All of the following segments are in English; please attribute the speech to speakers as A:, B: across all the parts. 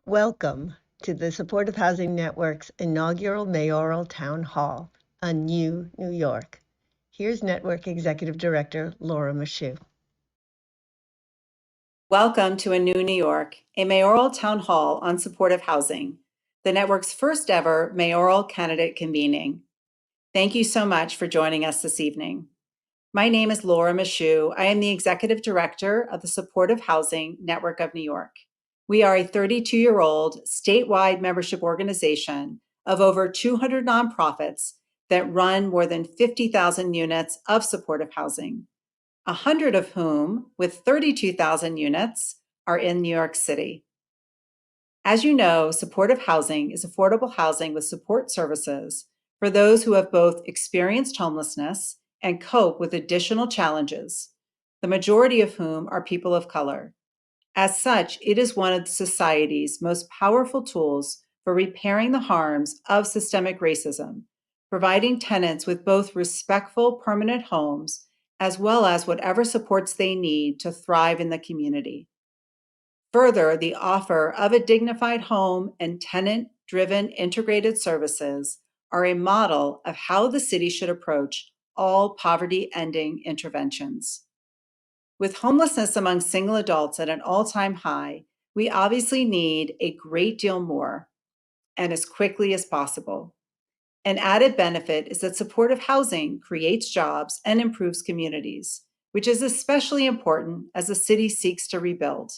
A: Welcome to the Supportive Housing Network's inaugural Mayoral Town Hall on New York. Here's Network Executive Director Laura Mashu.
B: Welcome to A New New York, a mayoral town hall on supportive housing, the network's first ever mayoral candidate convening. Thank you so much for joining us this evening. My name is Laura Mashu. I am the Executive Director of the Supportive Housing Network of New York. We are a 32-year-old statewide membership organization of over 200 nonprofits that run more than 50,000 units of supportive housing, 100 of whom, with 32,000 units, are in New York City. As you know, supportive housing is affordable housing with support services for those who have both experienced homelessness and cope with additional challenges, the majority of whom are people of color. As such, it is one of society's most powerful tools for repairing the harms of systemic racism, providing tenants with both respectful permanent homes as well as whatever supports they need to thrive in the community. Further, the offer of a dignified home and tenant-driven integrated services are a model of how the city should approach all poverty-ending interventions. With homelessness among single adults at an all-time high, we obviously need a great deal more, and as quickly as possible. An added benefit is that supportive housing creates jobs and improves communities, which is especially important as the city seeks to rebuild.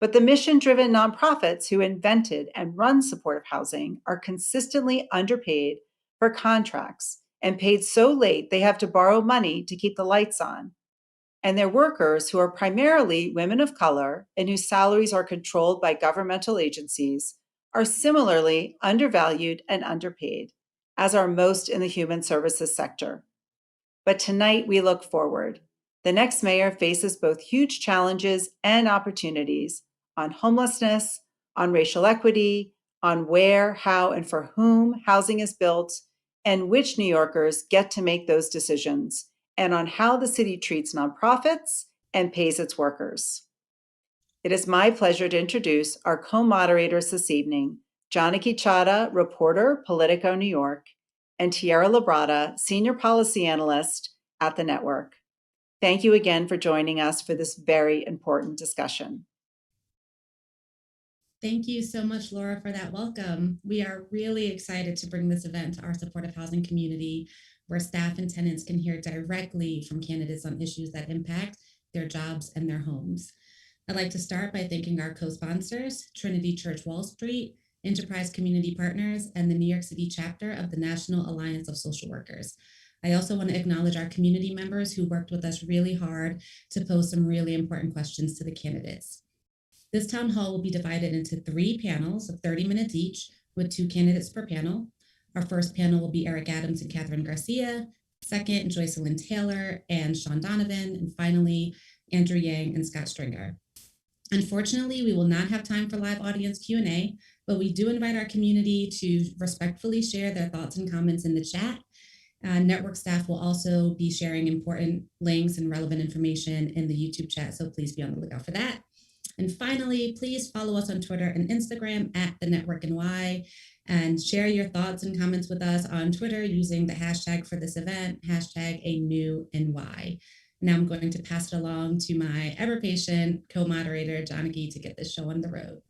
B: But the mission-driven nonprofits who invented and run supportive housing are consistently underpaid for contracts and paid so late they have to borrow money to keep the lights on. And their workers, who are primarily women of color and whose salaries are controlled by governmental agencies, are similarly undervalued and underpaid, as are most in the human services sector. But tonight we look forward. The next mayor faces both huge challenges and opportunities on homelessness, on racial equity, on where, how, and for whom housing is built, and which New Yorkers get to make those decisions, and on how the city treats nonprofits and pays its workers. It is my pleasure to introduce our co-moderators this evening, Janaki Chadha, reporter, Politico New York, and Tierra Labrada, senior policy analyst at the network. Thank you again for joining us for this very important discussion.
C: Thank you so much, Laura, for that welcome. We are really excited to bring this event to our supportive housing community, where staff and tenants can hear directly from candidates on issues that impact their jobs and their homes. I'd like to start by thanking our co-sponsors, Trinity Church Wall Street, Enterprise Community Partners, and the New York City chapter of the National Alliance of Social Workers. I also want to acknowledge our community members who worked with us really hard to pose some really important questions to the candidates. This town hall will be divided into 3 panels of 30 minutes each, with 2 candidates per panel. Our first panel will be Eric Adams and Catherine Garcia, second, Joycelyn Taylor and Sean Donovan, and finally, Andrew Yang and Scott Stringer. Unfortunately, we will not have time for live audience Q&A, but we do invite our community to respectfully share their thoughts and comments in the chat. Network staff will also be sharing important links and relevant information in the YouTube chat, so please be on the lookout for that. And finally, please follow us on Twitter and Instagram at The Network NY, and share your thoughts and comments with us on Twitter using the hashtag for this event, hashtag #ANewNY. Now I'm going to pass it along to my ever-patient co-moderator, Janaki, to get this show on the road.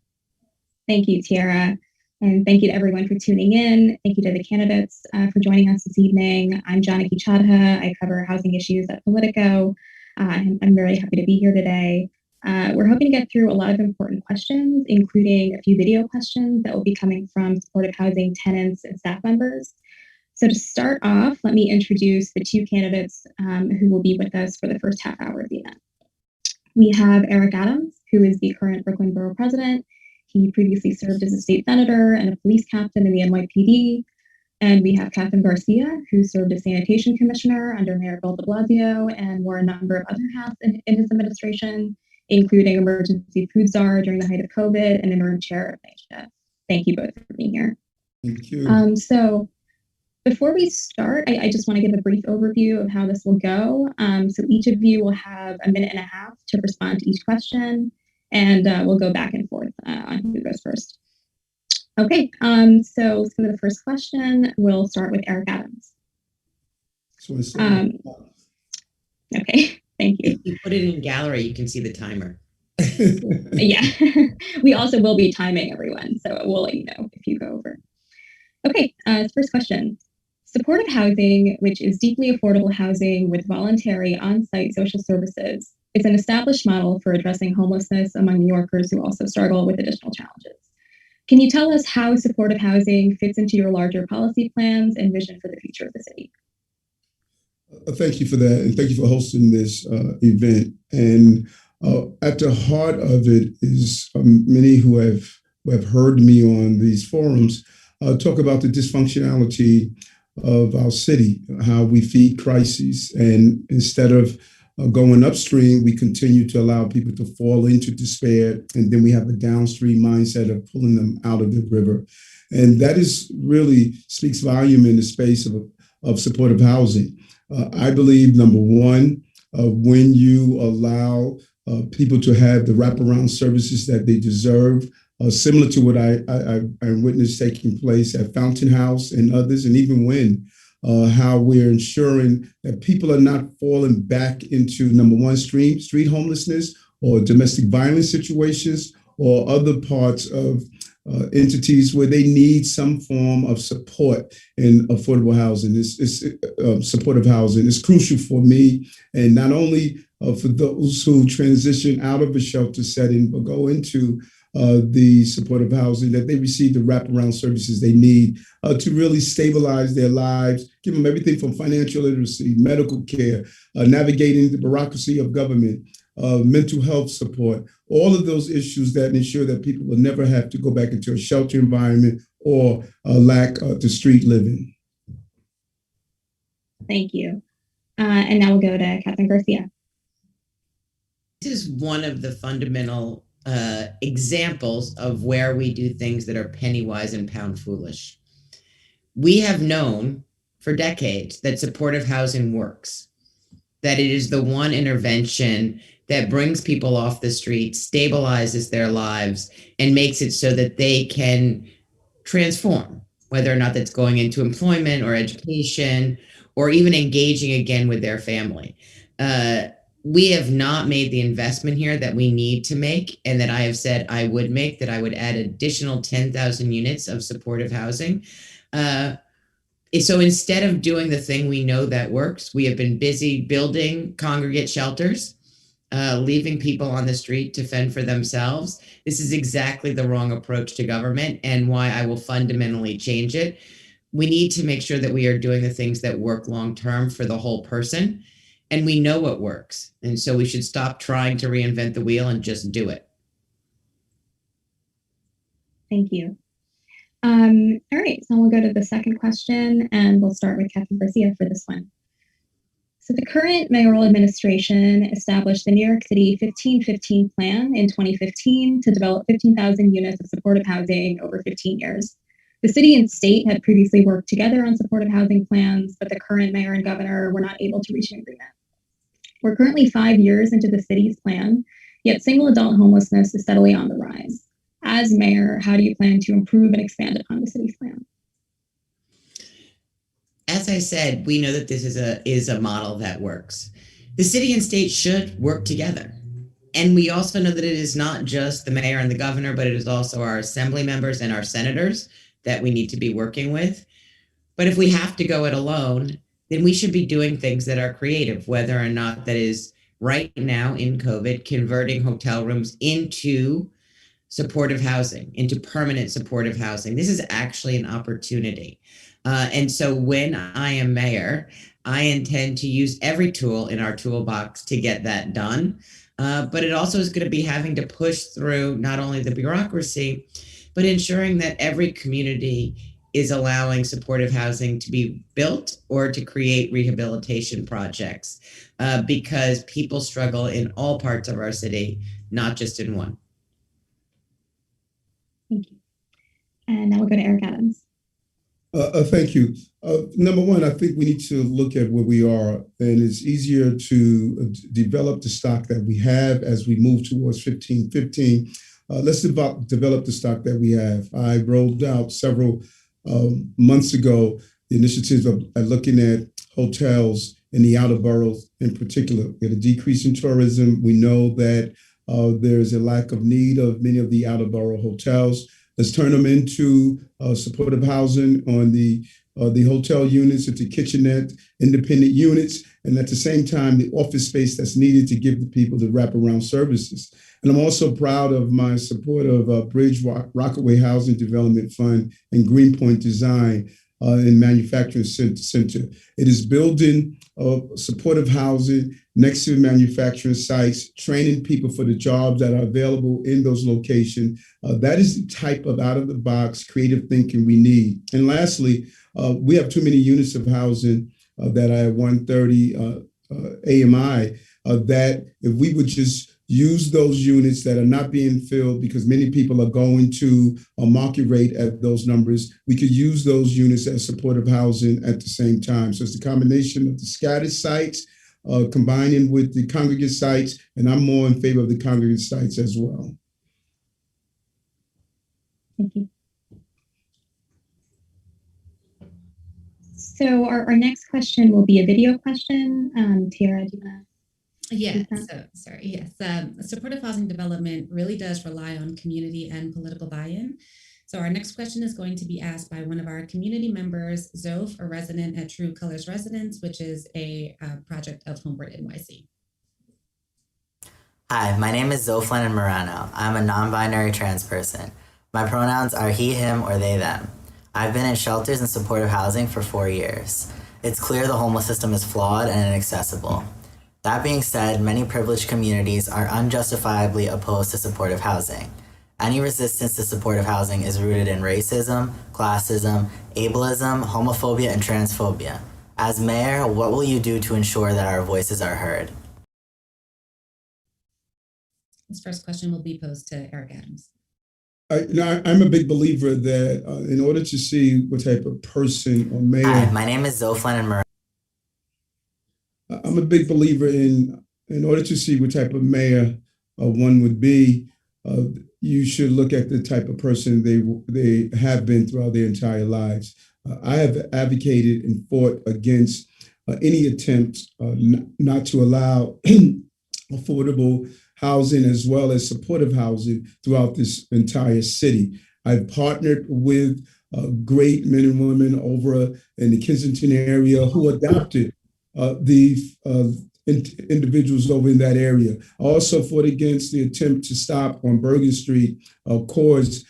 D: Thank you, Tierra. And thank you to everyone for tuning in. Thank you to the candidates for joining us this evening. I'm Janaki Chadha. I cover housing issues at Politico. I'm very happy to be here today. We're hoping to get through a lot of important questions, including a few video questions that will be coming from supportive housing tenants and staff members. So to start off, let me introduce the 2 candidates who will be with us for the first half hour of the event. We have Eric Adams, who is the current Brooklyn Borough President. He previously served as a state senator and a police captain in the NYPD. And we have Catherine Garcia, who served as sanitation commissioner under Mayor Bill de Blasio and wore a number of other hats in his administration, including emergency food czar during the height of COVID and interim chair of NHS. Thank you both for being here.
E: Thank you.
D: So before we start, I just want to give a brief overview of how this will go. So each of you will have a minute and a half to respond to each question, and we'll go back and forth on who goes first. Okay, so let's go to the first question. We'll start with Eric Adams. Okay, thank you.
E: If you put it in gallery, you can see the timer.
D: Yeah, we also will be timing everyone, so we'll let you know if you go over. Okay, first question. Supportive housing, which is deeply affordable housing with voluntary on-site social services, is an established model for addressing homelessness among New Yorkers who also struggle with additional challenges. Can you tell us how supportive housing fits into your larger policy plans and vision for the future of the city?
F: Thank you for that, and thank you for hosting this event. And at the heart of it is many who have heard me on these forums talk about the dysfunctionality of our city, how we feed crises, and instead of going upstream, we continue to allow people to fall into despair, and then we have a downstream mindset of pulling them out of the river. And that is really speaks volume in the space of supportive housing. I believe, number one, when you allow people to have the wraparound services that they deserve, similar to what I witnessed taking place at Fountain House and others, and even when, how we're ensuring that people are not falling back into, number one, street homelessness or domestic violence situations or other parts of entities where they need some form of support in affordable housing. Supportive housing is crucial for me, and not only for those who transition out of a shelter setting but go into the supportive housing, that they receive the wraparound services they need to really stabilize their lives, give them everything from financial literacy, medical care, navigating the bureaucracy of government, mental health support, all of those issues that ensure that people will never have to go back into a shelter environment or lack the street living.
D: Thank you. And now we'll go to Catherine Garcia.
E: This is one of the fundamental examples of where we do things that are penny wise and pound foolish. We have known for decades that supportive housing works, that it is the one intervention that brings people off the street, stabilizes their lives, and makes it so that they can transform, whether or not that's going into employment or education or even engaging again with their family. We have not made the investment here that we need to make, and that I have said I would make, that I would add additional 10,000 units of supportive housing. So instead of doing the thing we know that works, we have been busy building congregate shelters, leaving people on the street to fend for themselves. This is exactly the wrong approach to government, and why I will fundamentally change it. We need to make sure that we are doing the things that work long-term for the whole person. And we know what works. And so we should stop trying to reinvent the wheel and just do it.
D: Thank you. All right, so we'll go to the second question, and we'll start with Catherine Garcia for this one. So the current mayoral administration established the New York City 15-15 plan in 2015 to develop 15,000 units of supportive housing over 15 years. The city and state had previously worked together on supportive housing plans, but the current mayor and governor were not able to reach an agreement. We're currently 5 years into the city's plan, yet single adult homelessness is steadily on the rise. As mayor, how do you plan to improve and expand upon the city's plan?
E: As I said, we know that this is a model that works. The city and state should work together. And we also know that it is not just the mayor and the governor, but it is also our assembly members and our senators that we need to be working with. But if we have to go it alone, then we should be doing things that are creative, whether or not that is right now in COVID, converting hotel rooms into supportive housing, into permanent supportive housing. This is actually an opportunity. And so when I am mayor, I intend to use every tool in our toolbox to get that done. But it also is going to be having to push through not only the bureaucracy, but ensuring that every community is allowing supportive housing to be built or to create rehabilitation projects, because people struggle in all parts of our city, not just in one.
D: Thank you. And now we'll go to Eric Adams.
F: Thank you. Number one, I think we need to look at where we are, and it's easier to develop the stock that we have as we move towards 15-15. let's develop the stock that we have. I rolled out several months ago the initiatives of looking at hotels in the outer boroughs in particular. We had a decrease in tourism. We know that there's a lack of need of many of the outer borough hotels. Let's turn them into supportive housing on the hotel units, into kitchenette, independent units, and at the same time, the office space that's needed to give the people the wraparound services. And I'm also proud of my support of Bridge Rockaway Housing Development Fund and Greenpoint Design in Manufacturing Center. It is building supportive housing next to manufacturing sites, training people for the jobs that are available in those locations. That is the type of out-of-the-box creative thinking we need. And lastly, we have too many units of housing that are at 130 AMI that if we would just use those units that are not being filled because many people are going to a market rate at those numbers, we could use those units as supportive housing at the same time. So it's the combination of the scattered sites combining with the congregate sites, and I'm more in favor of the congregate sites as well.
D: Thank you. So our next question will be a video question. Tierra, do you want to?
C: Yes. Supportive housing development really does rely on community and political buy-in. So our next question is going to be asked by one of our community members, Zoph, a resident at True Colors Residence, which is a project of Homeward NYC.
G: Hi, my name is Zoflan Morano. I'm a non-binary trans person. My pronouns are he, him, or they, them. I've been in shelters and supportive housing for 4 years. It's clear the homeless system is flawed and inaccessible. That being said, many privileged communities are unjustifiably opposed to supportive housing. Any resistance to supportive housing is rooted in racism, classism, ableism, homophobia, and transphobia. As mayor, what will you do to ensure that our voices are heard?
C: This first question will be posed to Eric Adams.
F: I'm a big believer that in order to see what type of person or mayor...
G: Hi, my name is Zoflan and
F: I'm a big believer in order to see what type of mayor one would be, you should look at the type of person they have been throughout their entire lives. I have advocated and fought against any attempt not to allow affordable housing as well as supportive housing throughout this entire city. I've partnered with great men and women over in the Kensington area who adopted the individuals over in that area. I also fought against the attempt to stop on Bergen Street, CORE's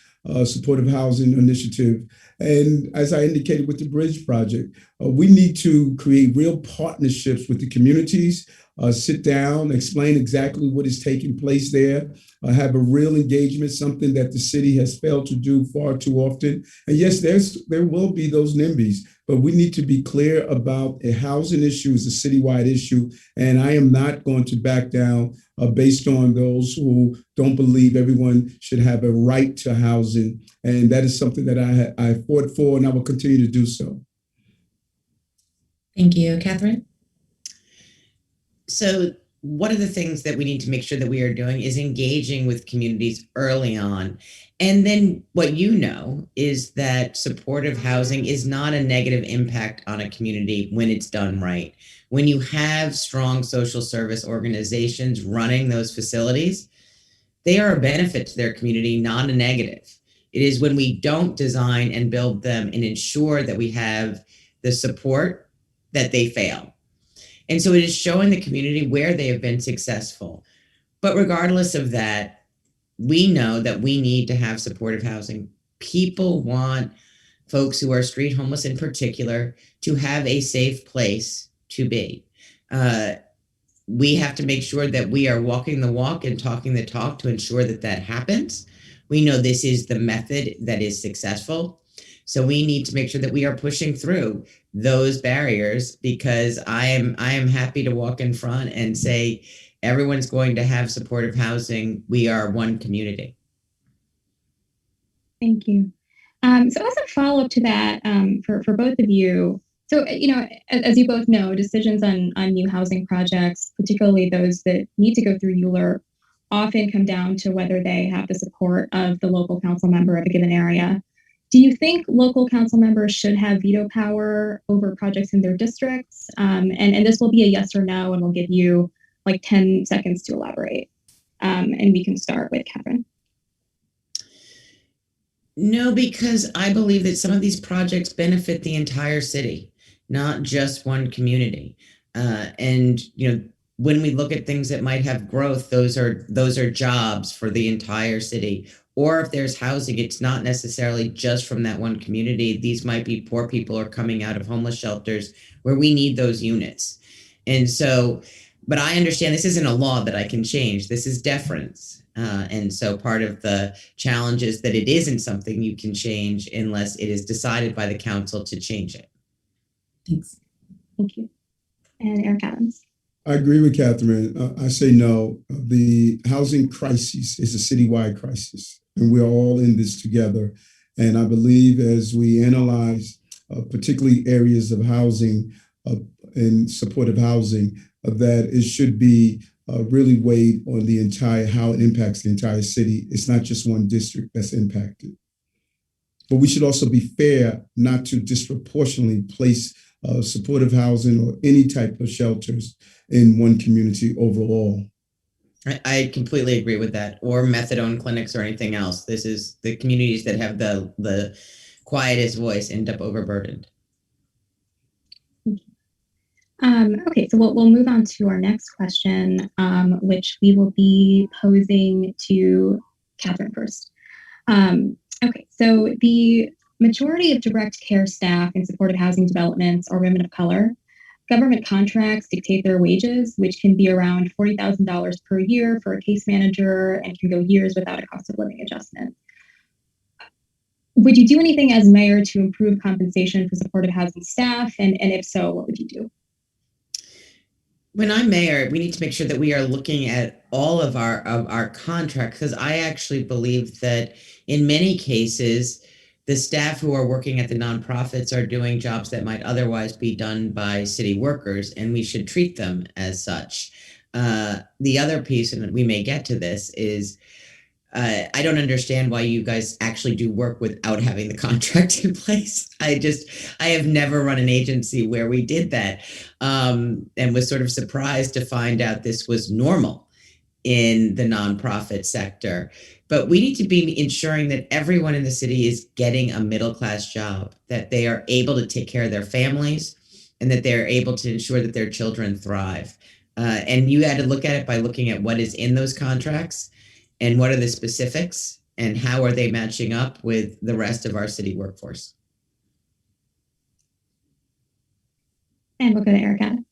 F: supportive housing initiative. And as I indicated with the Bridge Project, we need to create real partnerships with the communities, sit down, explain exactly what is taking place there, have a real engagement, something that the city has failed to do far too often. And yes, there will be those NIMBYs, but we need to be clear about a housing issue is a citywide issue. And I am not going to back down based on those who don't believe everyone should have a right to housing. And that is something that I fought for, and I will continue to do so.
C: Thank you. Catherine?
E: So one of the things that we need to make sure that we are doing is engaging with communities early on. And then what you know is that supportive housing is not a negative impact on a community when it's done right. When you have strong social service organizations running those facilities, they are a benefit to their community, not a negative. It is when we don't design and build them and ensure that we have the support that they fail. And so it is showing the community where they have been successful. But regardless of that, we know that we need to have supportive housing. People want folks who are street homeless in particular to have a safe place to be. We have to make sure that we are walking the walk and talking the talk to ensure that that happens. We know this is the method that is successful. So we need to make sure that we are pushing through those barriers, because I am happy to walk in front and say, everyone's going to have supportive housing. We are one community.
D: Thank you. So as a follow-up to that, for both of you, so, as you both know, decisions on new housing projects, particularly those that need to go through ULURP, often come down to whether they have the support of the local council member of a given area. Do you think local council members should have veto power over projects in their districts? And this will be a yes or no, and we'll give you like 10 seconds to elaborate. And we can start with Catherine.
E: No, because I believe that some of these projects benefit the entire city, not just one community. And when we look at things that might have growth, those are jobs for the entire city. Or if there's housing, it's not necessarily just from that one community. These might be poor people who are coming out of homeless shelters where we need those units. And so, but I understand this isn't a law that I can change. This is deference. And so part of the challenge is that it isn't something you can change unless it is decided by the council to change it.
C: Thanks.
D: Thank you. And Eric Adams.
F: I agree with Catherine. I say no. The housing crisis is a citywide crisis, and we're all in this together. And I believe as we analyze particularly areas of housing and supportive housing, that it should be really weighed on the entire, how it impacts the entire city. It's not just one district that's impacted. But we should also be fair not to disproportionately place supportive housing or any type of shelters in one community overall.
E: I completely agree with that. Or methadone clinics or anything else. This is the communities that have the quietest voice end up overburdened.
D: Okay, so we'll move on to our next question, which we will be posing to Catherine first. Okay, so the majority of direct care staff in supportive housing developments are women of color. Government contracts dictate their wages, which can be around $40,000 per year for a case manager and can go years without a cost of living adjustment. Would you do anything as mayor to improve compensation for supportive housing staff? And if so, what would you do?
E: When I'm mayor, we need to make sure that we are looking at all of our contracts, because I actually believe that in many cases, the staff who are working at the nonprofits are doing jobs that might otherwise be done by city workers, and we should treat them as such. The other piece, and we may get to this, is I don't understand why you guys actually do work without having the contract in place. I have never run an agency where we did that, and was sort of surprised to find out this was normal in the nonprofit sector. But we need to be ensuring that everyone in the city is getting a middle-class job, that they are able to take care of their families, and that they're able to ensure that their children thrive. And you had to look at it by looking at what is in those contracts and what are the specifics and how are they matching up with the rest of our city workforce.
D: And we'll go to Eric Adams.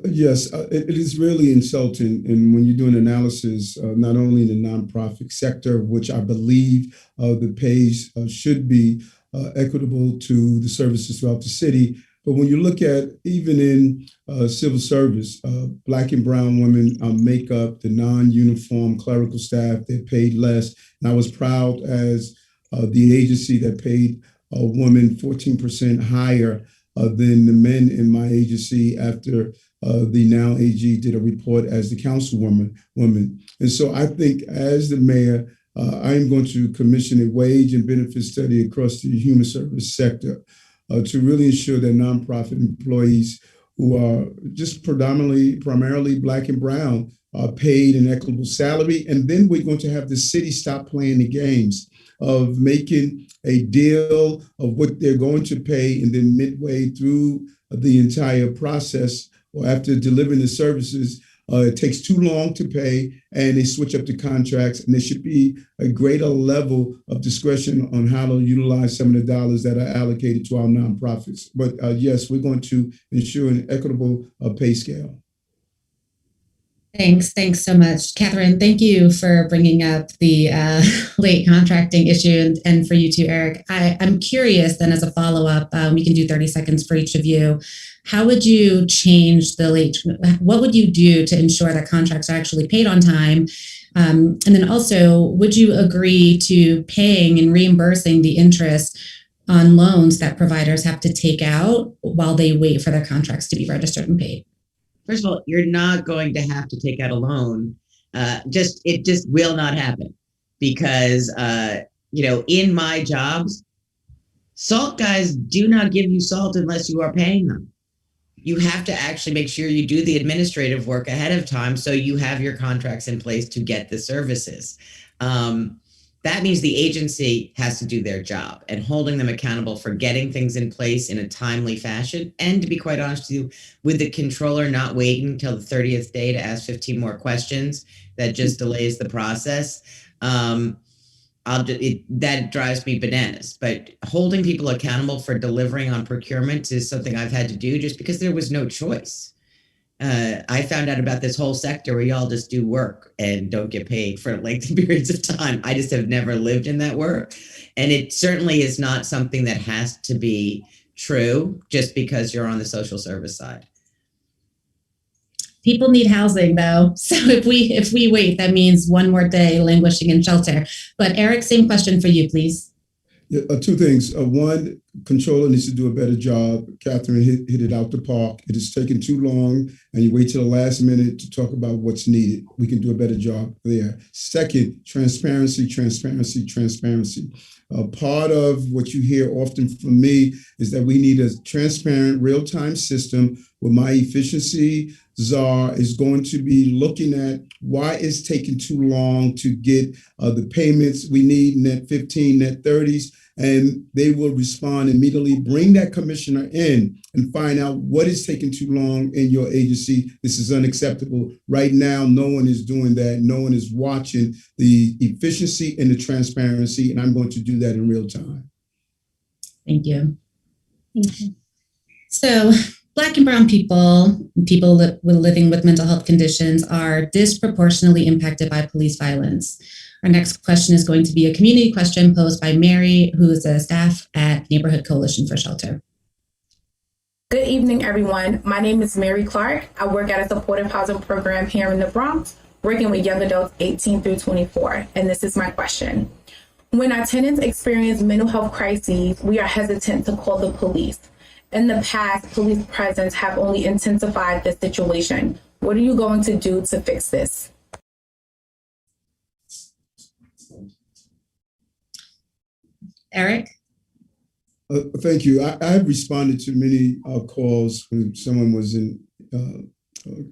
F: Yes, it is really insulting. And when you do an analysis, not only in the nonprofit sector, which I believe the pays should be equitable to the services throughout the city, but when you look at even in civil service, Black and brown women make up the non-uniform clerical staff. They're paid less. And I was proud as the agency that paid a woman 14% higher than the men in my agency after the now AG did a report as the councilwoman. And so I think as the mayor, I am going to commission a wage and benefit study across the human service sector to really ensure that nonprofit employees who are just primarily Black and brown are paid an equitable salary. And then we're going to have the city stop playing the games of making a deal of what they're going to pay, and then midway through the entire process or after delivering the services, it takes too long to pay and they switch up the contracts. And there should be a greater level of discretion on how to utilize some of the dollars that are allocated to our nonprofits. But yes, we're going to ensure an equitable pay scale.
C: Thanks so much, Catherine. Thank you for bringing up the late contracting issue, and for you too, Eric. I'm curious then, as a follow-up, we can do 30 seconds for each of you. How would you change what would you do to ensure that contracts are actually paid on time? And then also, would you agree to paying and reimbursing the interest on loans that providers have to take out while they wait for their contracts to be registered and paid?
E: First of all, you're not going to have to take out a loan It just will not happen because, in my jobs, salt guys do not give you salt unless you are paying them. You have to actually make sure you do the administrative work ahead of time so you have your contracts in place to get the services. That means the agency has to do their job, and holding them accountable for getting things in place in a timely fashion. And to be quite honest with you, with the controller not waiting until the 30th day to ask 15 more questions, that just delays the process. That drives me bananas. But holding people accountable for delivering on procurement is something I've had to do just because there was no choice. I found out about this whole sector where y'all just do work and don't get paid for lengthy periods of time. I just have never lived in that work. And it certainly is not something that has to be true just because you're on the social service side.
C: People need housing, though. So if we wait, that means one more day languishing in shelter. But Eric, same question for you, please.
F: Yeah, two things. One, controller needs to do a better job. Catherine hit it out the park. It is taking too long, and you wait till the last minute to talk about what's needed. We can do a better job there. Second, transparency. Part of what you hear often from me is that we need a transparent, real-time system where my efficiency czar is going to be looking at why it's taking too long to get the payments we need, net 15, net 30s, and they will respond immediately, bring that commissioner in and find out what is taking too long in your agency. This is unacceptable. Right now, no one is doing that. No one is watching the efficiency and the transparency, and I'm going to do that in real time.
C: Thank you. So Black and brown people living with mental health conditions are disproportionately impacted by police violence. Our next question is going to be a community question posed by Mary, who is a staff at Neighborhood Coalition for Shelter.
H: Good evening, everyone. My name is Mary Clark. I work at a supportive housing program here in the Bronx, working with young adults 18 through 24. And this is my question. When our tenants experience mental health crises, we are hesitant to call the police. In the past, police presence have only intensified the situation. What are you going to do to fix this?
C: Eric?
F: Thank you. I have responded to many calls when someone was in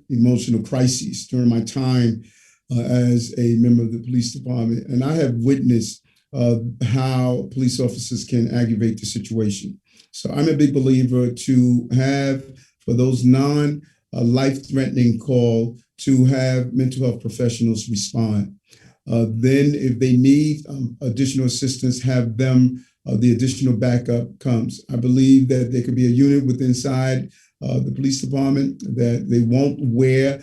F: emotional crises during my time as a member of the police department. And I have witnessed how police officers can aggravate the situation. So I'm a big believer to have, for those non-life-threatening call, to have mental health professionals respond. Then if they need additional assistance, have them, the additional backup comes. I believe that there could be a unit within inside the police department that they won't wear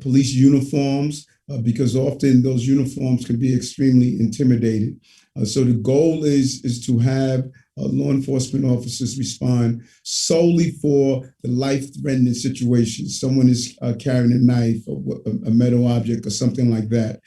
F: police uniforms because often those uniforms can be extremely intimidating. So the goal is to have law enforcement officers respond solely for the life-threatening situations. Someone is carrying a knife or a metal object or something like that.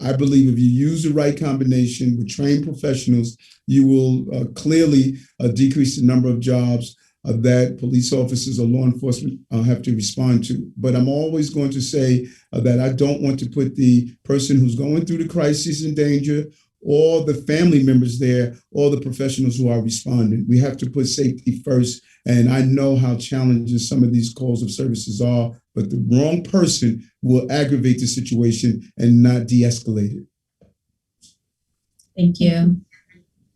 F: I believe if you use the right combination with trained professionals, you will clearly decrease the number of jobs that police officers or law enforcement have to respond to. But I'm always going to say that I don't want to put the person who's going through the crisis in danger, or the family members there, or the professionals who are responding. We have to put safety first. And I know how challenging some of these calls of services are, but the wrong person will aggravate the situation and not de-escalate it.
C: Thank you.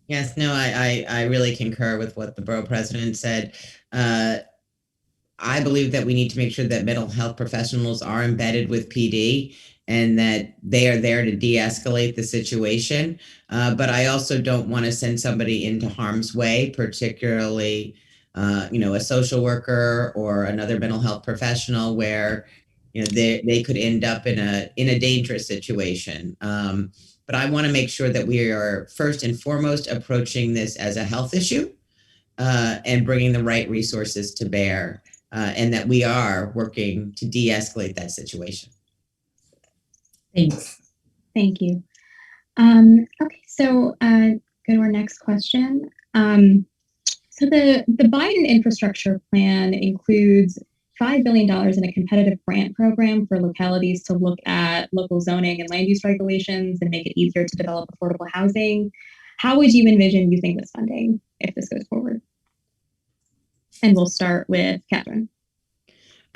E: Yes, no, I really concur with what the borough president said. I believe that we need to make sure that mental health professionals are embedded with PD and that they are there to de-escalate the situation. But I also don't want to send somebody into harm's way, particularly, a social worker or another mental health professional where, they could end up in a dangerous situation. But I want to make sure that we are first and foremost approaching this as a health issue and bringing the right resources to bear, and that we are working to de-escalate that situation.
C: Thanks.
D: Thank you. Okay, so go to our next question. So the Biden infrastructure plan includes $5 billion in a competitive grant program for localities to look at local zoning and land use regulations and make it easier to develop affordable housing. How would you envision using this funding if this goes forward? And we'll start with Catherine.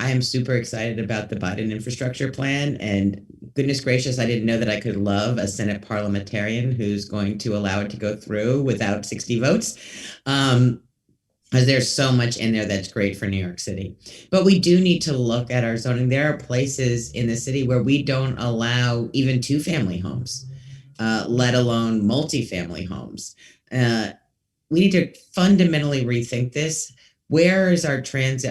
E: I am super excited about the Biden infrastructure plan, and goodness gracious, I didn't know that I could love a Senate parliamentarian who's going to allow it to go through without 60 votes. Because there's so much in there that's great for New York City. But we do need to look at our zoning. There are places in the city where we don't allow even 2-family homes, let alone multifamily homes. We need to fundamentally rethink this. Where is our transit,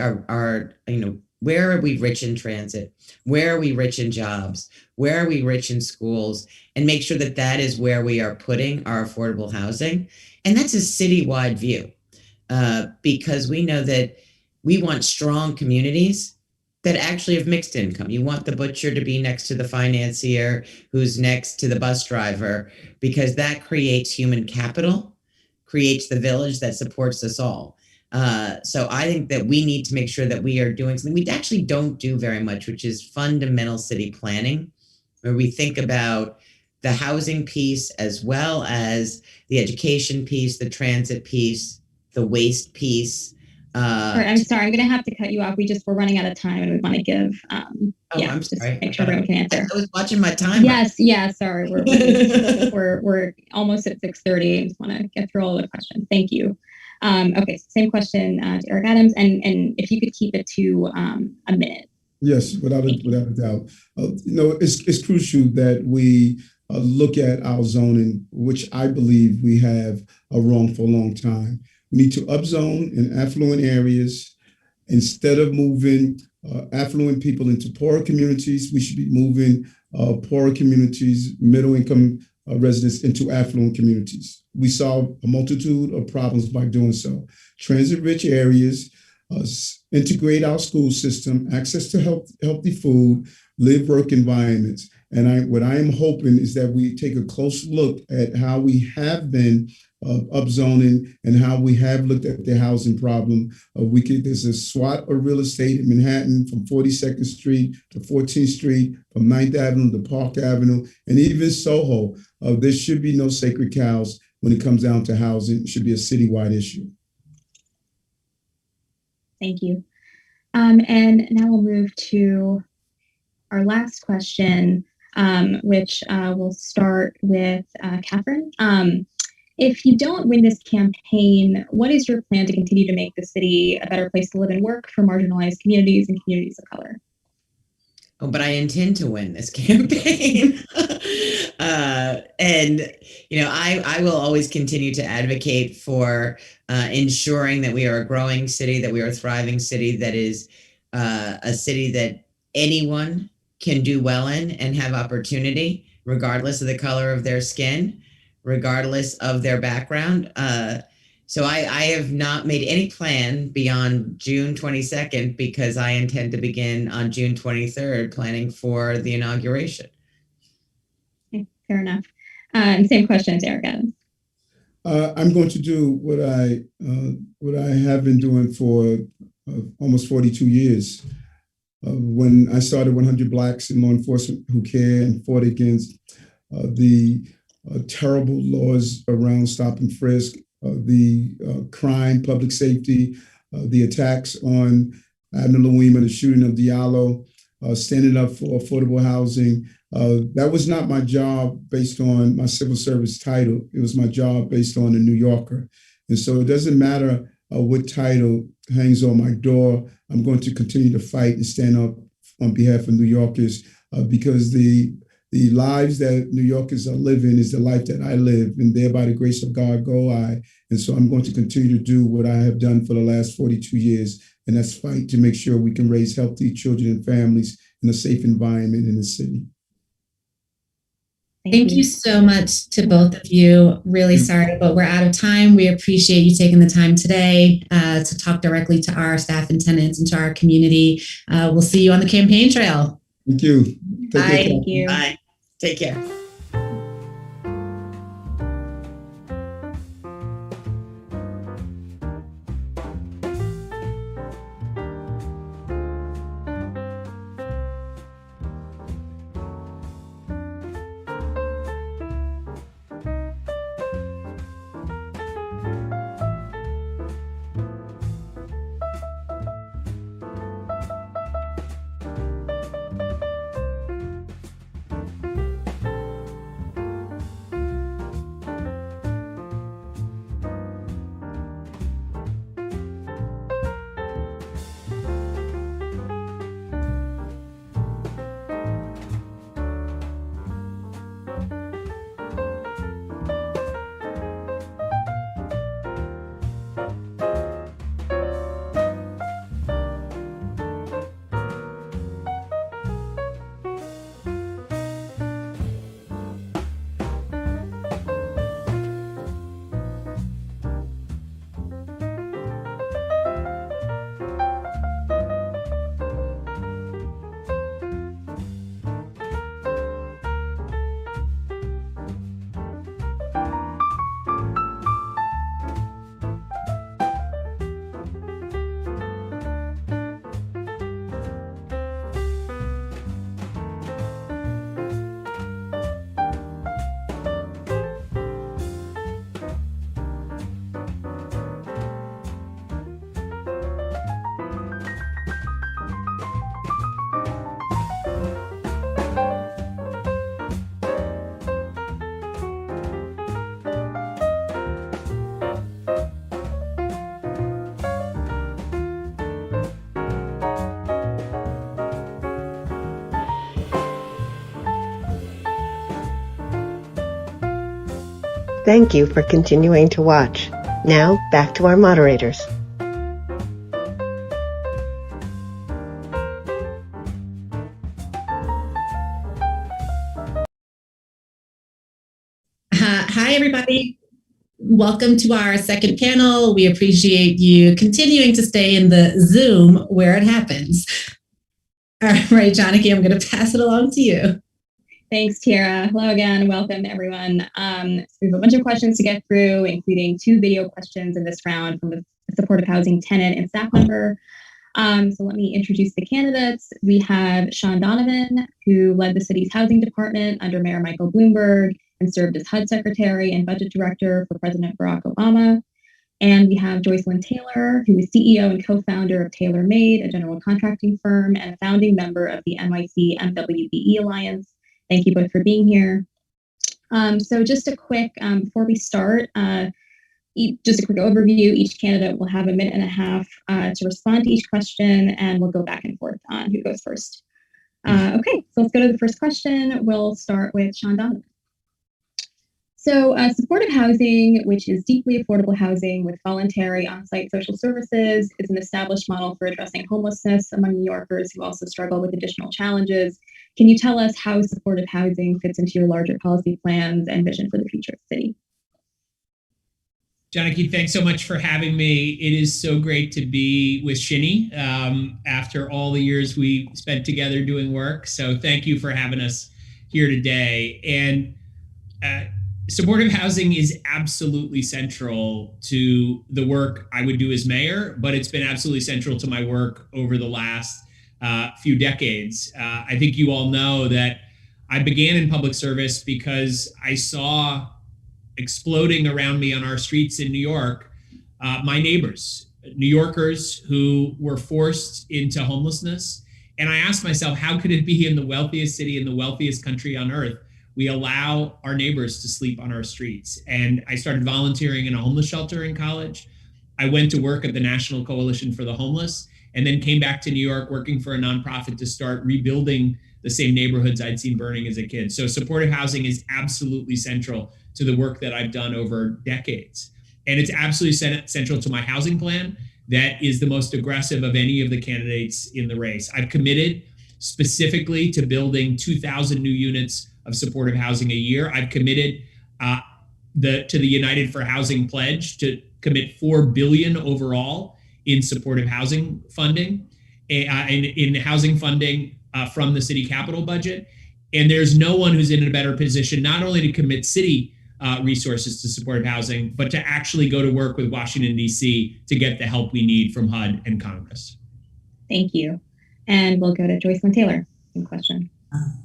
E: where are we rich in transit? Where are we rich in jobs? Where are we rich in schools? And make sure that that is where we are putting our affordable housing. And that's a citywide view. Because we know that we want strong communities that actually have mixed income. You want the butcher to be next to the financier who's next to the bus driver, because that creates human capital, creates the village that supports us all. So I think that we need to make sure that we are doing something we actually don't do very much, which is fundamental city planning, where we think about the housing piece as well as the education piece, the transit piece, the waste piece.
D: I'm sorry, I'm going to have to cut you off. We're running out of time, and we want to give.
E: I'm sorry.
D: Make sure everyone can answer.
E: I was watching my timer.
D: Yes. Sorry, we're almost at 6:30. I just want to get through all the questions. Thank you. Okay, same question to Eric Adams, and if you could keep it to a minute.
F: Yes, without a doubt. It's crucial that we look at our zoning, which I believe we have wrong for a long time. We need to upzone in affluent areas. Instead of moving affluent people into poorer communities, we should be moving poorer communities, middle-income residents into affluent communities. We solve a multitude of problems by doing so. Transit-rich areas, integrate our school system, access to healthy food, live-work environments. And what I am hoping is that we take a close look at how we have been upzoning and how we have looked at the housing problem. There's a SWAT of real estate in Manhattan from 42nd Street to 14th Street, from 9th Avenue to Park Avenue, and even Soho. There should be no sacred cows when it comes down to housing. It should be a citywide issue.
D: Thank you. And now we'll move to our last question, which we'll start with Catherine. If you don't win this campaign, what is your plan to continue to make the city a better place to live and work for marginalized communities and communities of color?
E: Oh, but I intend to win this campaign. I will always continue to advocate for ensuring that we are a growing city, that we are a thriving city, that is a city that anyone can do well in and have opportunity, regardless of the color of their skin, regardless of their background. So I have not made any plan beyond June 22nd, because I intend to begin on June 23rd planning for the inauguration.
D: Okay, fair enough. Same question to Eric Adams.
F: I'm going to do what I have been doing for almost 42 years. When I started 100 Blacks in Law Enforcement Who Care and fought against the terrible laws around stop and frisk, the crime, public safety, the attacks on Abner Louima, the shooting of Diallo, standing up for affordable housing. That was not my job based on my civil service title. It was my job based on the New Yorker. And so it doesn't matter what title hangs on my door. I'm going to continue to fight and stand up on behalf of New Yorkers because the lives that New Yorkers are living is the life that I live, and there by the grace of God go I. And so I'm going to continue to do what I have done for the last 42 years, and that's fight to make sure we can raise healthy children and families in a safe environment in the city.
C: Thank you so much to both of you. Really sorry, but we're out of time. We appreciate you taking the time today to talk directly to our staff and tenants and to our community. We'll see you on the campaign trail.
F: Thank you.
C: Bye.
D: Thank you.
E: Bye. Take care.
A: Thank you for continuing to watch. Now, back to our moderators.
C: Hi, everybody. Welcome to our second panel. We appreciate you continuing to stay in the Zoom where it happens. All right, Janaki, I'm going to pass it along to you.
D: Thanks, Tierra. Hello again. Welcome, everyone. We have a bunch of questions to get through, including 2 video questions in this round from the supportive housing tenant and staff member. So let me introduce the candidates. We have Sean Donovan, who led the city's housing department under Mayor Michael Bloomberg and served as HUD Secretary and Budget Director for President Barack Obama. And we have Joycelyn Taylor, who is CEO and co-founder of Taylor Made, a general contracting firm, and a founding member of the NYC MWBE Alliance. Thank you both for being here. So just a quick, before we start, just a quick overview. Each candidate will have 1.5 minutes to respond to each question, and we'll go back and forth on who goes first. Okay, so let's go to the first question. We'll start with Sean Donovan. So supportive housing, which is deeply affordable housing with voluntary on-site social services, is an established model for addressing homelessness among New Yorkers who also struggle with additional challenges. Can you tell us how supportive housing fits into your larger policy plans and vision for the future of the city?
I: Janaki, thanks so much for having me. It is so great to be with Shinny after all the years we spent together doing work. So thank you for having us here today. And supportive housing is absolutely central to the work I would do as mayor, but it's been absolutely central to my work over the last few decades. I think you all know that I began in public service because I saw exploding around me on our streets in New York, my neighbors, New Yorkers who were forced into homelessness. And I asked myself, how could it be in the wealthiest city, in the wealthiest country on earth, we allow our neighbors to sleep on our streets? And I started volunteering in a homeless shelter in college. I went to work at the National Coalition for the Homeless, and then came back to New York working for a nonprofit to start rebuilding the same neighborhoods I'd seen burning as a kid. So supportive housing is absolutely central to the work that I've done over decades. And it's absolutely central to my housing plan that is the most aggressive of any of the candidates in the race. I've committed specifically to building 2,000 new units of supportive housing a year. I've committed to the United for Housing pledge to commit $4 billion overall in supportive housing funding, in housing funding from the city capital budget. And there's no one who's in a better position, not only to commit city resources to supportive housing, but to actually go to work with Washington, D.C. to get the help we need from HUD and Congress.
D: Thank you. And we'll go to Joycelyn Taylor. Same question.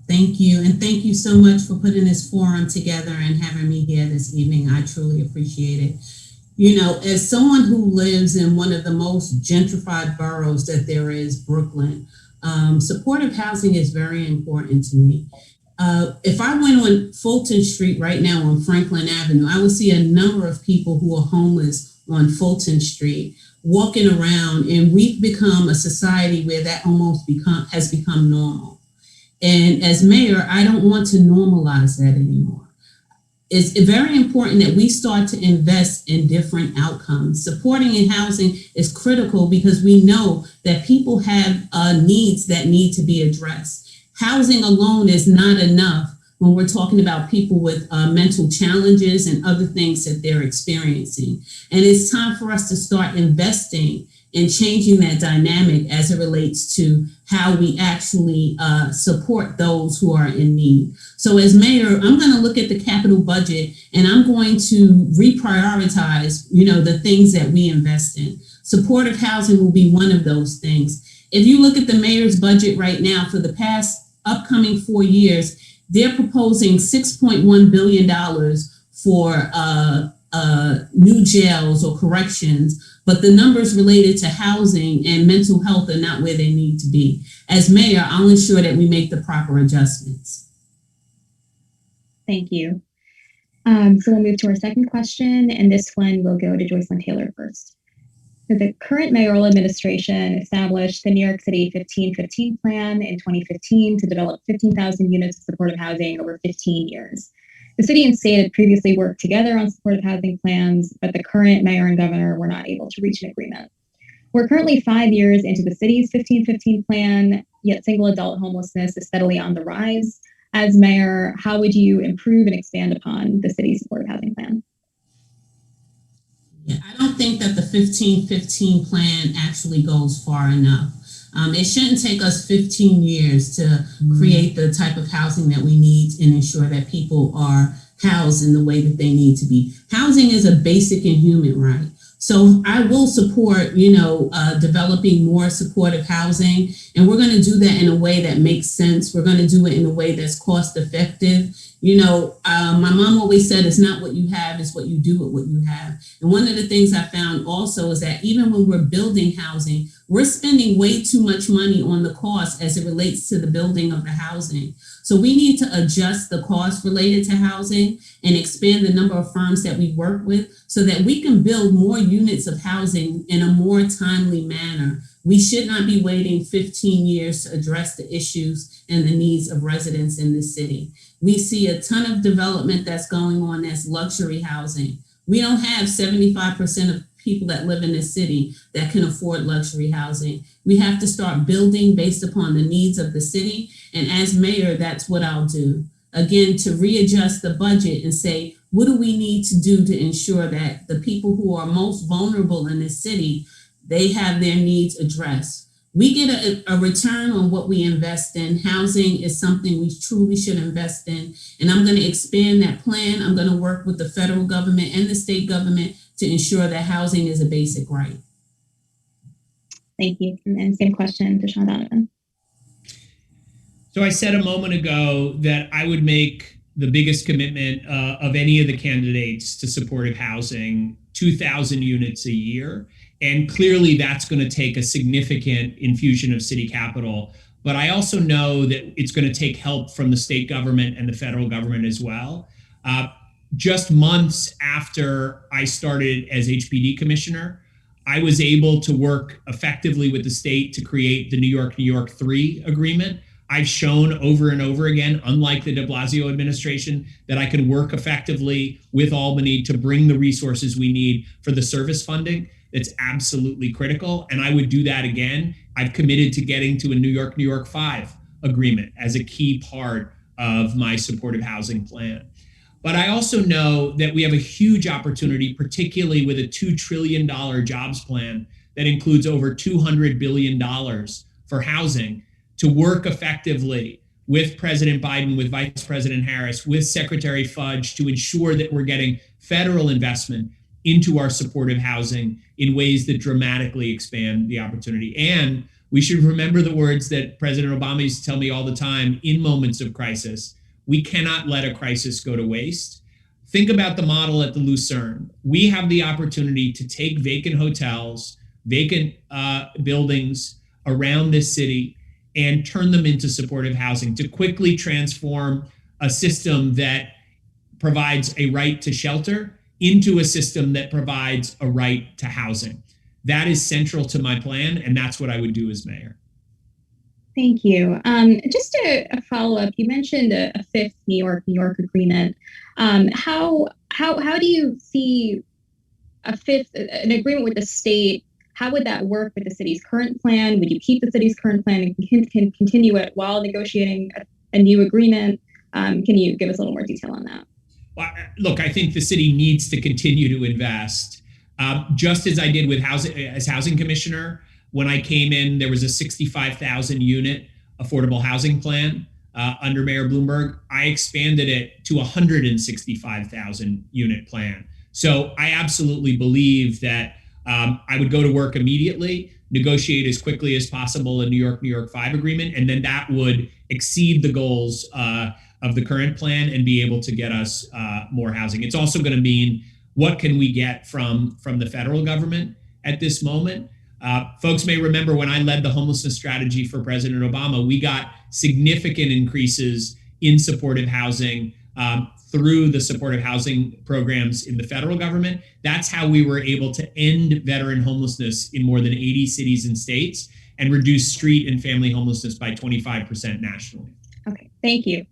J: Thank you. And thank you so much for putting this forum together and having me here this evening. I truly appreciate it. You know, as someone who lives in one of the most gentrified boroughs that there is, Brooklyn, supportive housing is very important to me. If I went on Fulton Street right now on Franklin Avenue, I would see a number of people who are homeless on Fulton Street walking around, and we've become a society where that almost has become normal. And as mayor, I don't want to normalize that anymore. It's very important that we start to invest in different outcomes. Supporting in housing is critical because we know that people have needs that need to be addressed. Housing alone is not enough when we're talking about people with mental challenges and other things that they're experiencing. And it's time for us to start investing in changing that dynamic as it relates to how we actually support those who are in need. So as mayor, I'm going to look at the capital budget and I'm going to reprioritize, the things that we invest in. Supportive housing will be one of those things. If you look at the mayor's budget right now for the past upcoming 4 years, they're proposing $6.1 billion for new jails or corrections, but the numbers related to housing and mental health are not where they need to be. As mayor, I'll ensure that we make the proper adjustments.
D: Thank you. So we'll move to our second question, and this one will go to Joycelyn Taylor first. So the current mayoral administration established the New York City 1515 plan in 2015 to develop 15,000 units of supportive housing over 15 years. The city and state had previously worked together on supportive housing plans, but the current mayor and governor were not able to reach an agreement. We're currently 5 years into the city's 1515 plan, yet single adult homelessness is steadily on the rise. As mayor, how would you improve and expand upon the city's supportive housing plan?
J: Yeah, I don't think that the 1515 plan actually goes far enough. It shouldn't take us 15 years to create the type of housing that we need and ensure that people are housed in the way that they need to be. Housing is a basic and human right. So I will support, developing more supportive housing, and we're going to do that in a way that makes sense. We're going to do it in a way that's cost effective. My mom always said, it's not what you have, it's what you do with what you have. And one of the things I found also is that even when we're building housing, we're spending way too much money on the cost as it relates to the building of the housing. So we need to adjust the cost related to housing and expand the number of firms that we work with so that we can build more units of housing in a more timely manner. We should not be waiting 15 years to address the issues and the needs of residents in this city. We see a ton of development that's going on that's luxury housing. We don't have 75% of people that live in this city that can afford luxury housing. We have to start building based upon the needs of the city. And as mayor, that's what I'll do. Again, to readjust the budget and say, what do we need to do to ensure that the people who are most vulnerable in this city, they have their needs addressed? We get a return on what we invest in. Housing is something we truly should invest in. And I'm going to expand that plan. I'm going to work with the federal government and the state government to ensure that housing is a basic right.
D: Thank you. And same question to Sean Donovan.
I: So I said a moment ago that I would make the biggest commitment of any of the candidates to supportive housing, 2,000 units a year. And clearly that's going to take a significant infusion of city capital. But I also know that it's going to take help from the state government and the federal government as well. Just months after I started as HPD commissioner, I was able to work effectively with the state to create the New York 3 agreement. I've shown over and over again, unlike the de Blasio administration, that I can work effectively with Albany to bring the resources we need for the service funding. That's absolutely critical. And I would do that again. I've committed to getting to a New York 5 agreement as a key part of my supportive housing plan. But I also know that we have a huge opportunity, particularly with a $2 trillion jobs plan that includes over $200 billion for housing, to work effectively with President Biden, with Vice President Harris, with Secretary Fudge to ensure that we're getting federal investment into our supportive housing in ways that dramatically expand the opportunity. And we should remember the words that President Obama used to tell me all the time in moments of crisis. We cannot let a crisis go to waste. Think about the model at the Lucerne. We have the opportunity to take vacant hotels, vacant buildings around this city and turn them into supportive housing, to quickly transform a system that provides a right to shelter into a system that provides a right to housing. That is central to my plan, and that's what I would do as mayor.
D: Thank you. Just a follow-up, you mentioned a fifth New York agreement. How do you see an agreement with the state? How would that work with the city's current plan? Would you keep the city's current plan and can continue it while negotiating a new agreement? Can you give us a little more detail on that?
I: Well, look, I think the city needs to continue to invest. Just as I did with housing commissioner, when I came in, there was a 65,000 unit affordable housing plan under Mayor Bloomberg. I expanded it to 165,000 unit plan. So I absolutely believe that I would go to work immediately, negotiate as quickly as possible a New York 5 agreement, and then that would exceed the goals of the current plan and be able to get us more housing. It's also going to mean, what can we get from the federal government at this moment? Folks may remember when I led the homelessness strategy for President Obama, we got significant increases in supportive housing through the supportive housing programs in the federal government. That's how we were able to end veteran homelessness in more than 80 cities and states and reduce street and family homelessness by 25% nationally.
D: Okay, thank you.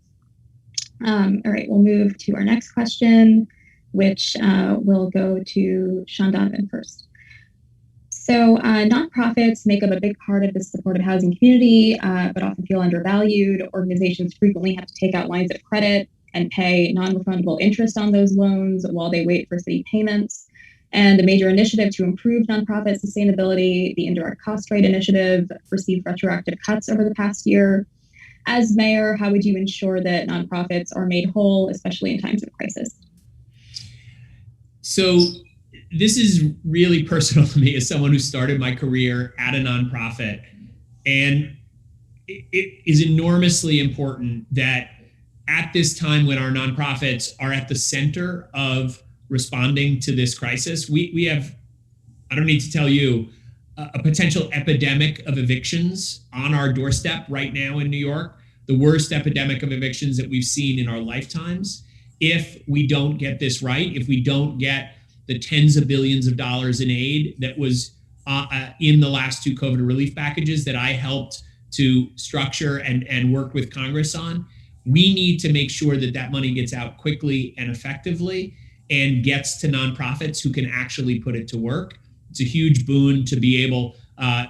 D: All right, we'll move to our next question, which will go to Sean Donovan first. So nonprofits make up a big part of the supportive housing community, but often feel undervalued. Organizations frequently have to take out lines of credit and pay non-refundable interest on those loans while they wait for city payments. And a major initiative to improve nonprofit sustainability, the Indirect Cost Rate Initiative, received retroactive cuts over the past year. As mayor, how would you ensure that nonprofits are made whole, especially in times of crisis?
I: So this is really personal to me as someone who started my career at a nonprofit. And it is enormously important that at this time when our nonprofits are at the center of responding to this crisis, we have, I don't need to tell you, a potential epidemic of evictions on our doorstep right now in New York, the worst epidemic of evictions that we've seen in our lifetimes. If we don't get this right, if we don't get the tens of billions of dollars in aid that was in the last two COVID relief packages that I helped to structure and work with Congress on, we need to make sure that that money gets out quickly and effectively and gets to nonprofits who can actually put it to work. It's a huge boon to be able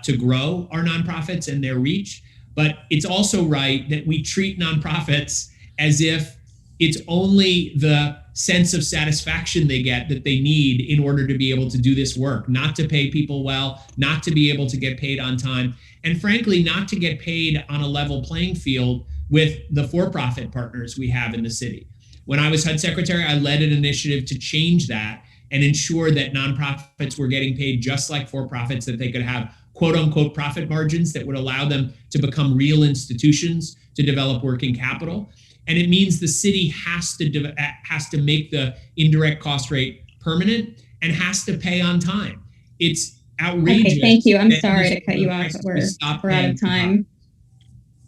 I: to grow our nonprofits and their reach. But it's also right that we treat nonprofits as if it's only the sense of satisfaction they get that they need in order to be able to do this work, not to pay people well, not to be able to get paid on time, and frankly, not to get paid on a level playing field with the for-profit partners we have in the city. When I was HUD secretary, I led an initiative to change that and ensure that nonprofits were getting paid just like for-profits, that they could have quote unquote profit margins that would allow them to become real institutions, to develop working capital. And it means the city has to make the indirect cost rate permanent and has to pay on time. It's outrageous.
D: Okay, thank you. I'm sorry to cut you off, but we're out of time.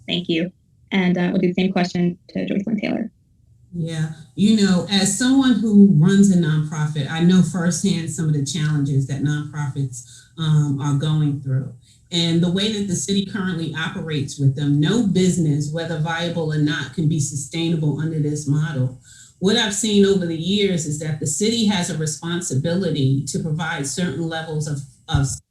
D: Thank you. And we'll do the same question to Joycelyn Taylor.
J: Yeah, you know, as someone who runs a nonprofit, I know firsthand some of the challenges that nonprofits are going through. And the way that the city currently operates with them, no business, whether viable or not, can be sustainable under this model. What I've seen over the years is that the city has a responsibility to provide certain levels of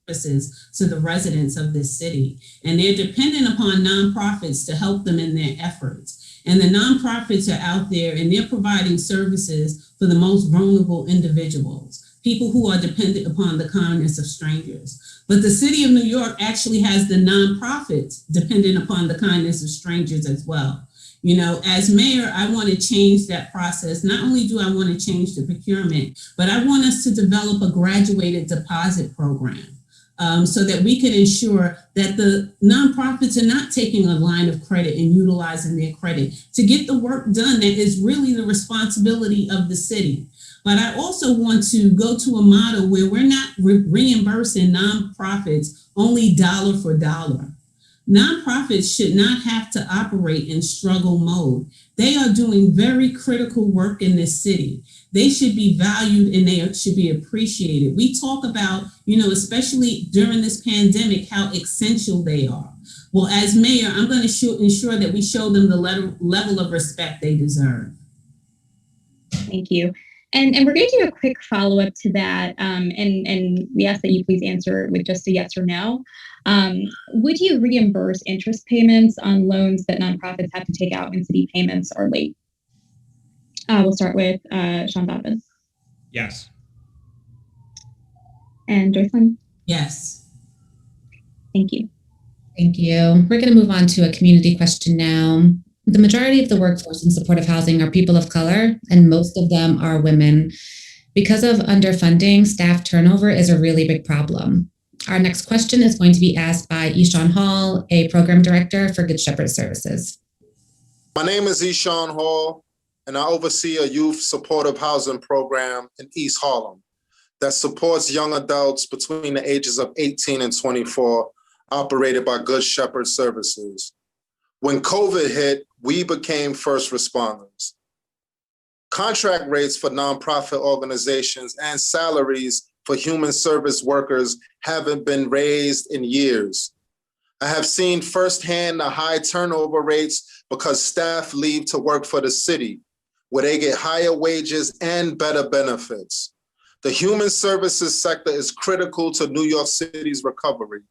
J: services to the residents of this city. And they're dependent upon nonprofits to help them in their efforts. And the nonprofits are out there and they're providing services for the most vulnerable individuals, people who are dependent upon the kindness of strangers. But the city of New York actually has the nonprofits dependent upon the kindness of strangers as well. You know, as mayor, I want to change that process. Not only do I want to change the procurement, but I want us to develop a graduated deposit program so that we can ensure that the nonprofits are not taking a line of credit and utilizing their credit to get the work done that is really the responsibility of the city. But I also want to go to a model where we're not reimbursing nonprofits only dollar for dollar. Nonprofits should not have to operate in struggle mode. They are doing very critical work in this city. They should be valued and they should be appreciated. We talk about, you know, especially during this pandemic, how essential they are. Well, as mayor, I'm going to ensure that we show them the level of respect they deserve.
D: Thank you. And we're going to do a quick follow-up to that. And we ask that you please answer with just a yes or no. Would you reimburse interest payments on loans that nonprofits have to take out when city payments are late? We'll start with Sean Donovan.
I: Yes.
D: And Joycelyn?
J: Yes.
D: Thank you.
C: Thank you. We're going to move on to a community question now. The majority of the workforce in supportive housing are people of color, and most of them are women. Because of underfunding, staff turnover is a really big problem. Our next question is going to be asked by Ishan Hall, a program director for Good Shepherd Services.
K: My name is Ishan Hall, and I oversee a youth supportive housing program in East Harlem that supports young adults between the ages of 18 and 24, operated by Good Shepherd Services. When COVID hit, we became first responders. Contract rates for nonprofit organizations and salaries for human service workers haven't been raised in years. I have seen firsthand the high turnover rates because staff leave to work for the city, where they get higher wages and better benefits. The human services sector is critical to New York City's recovery.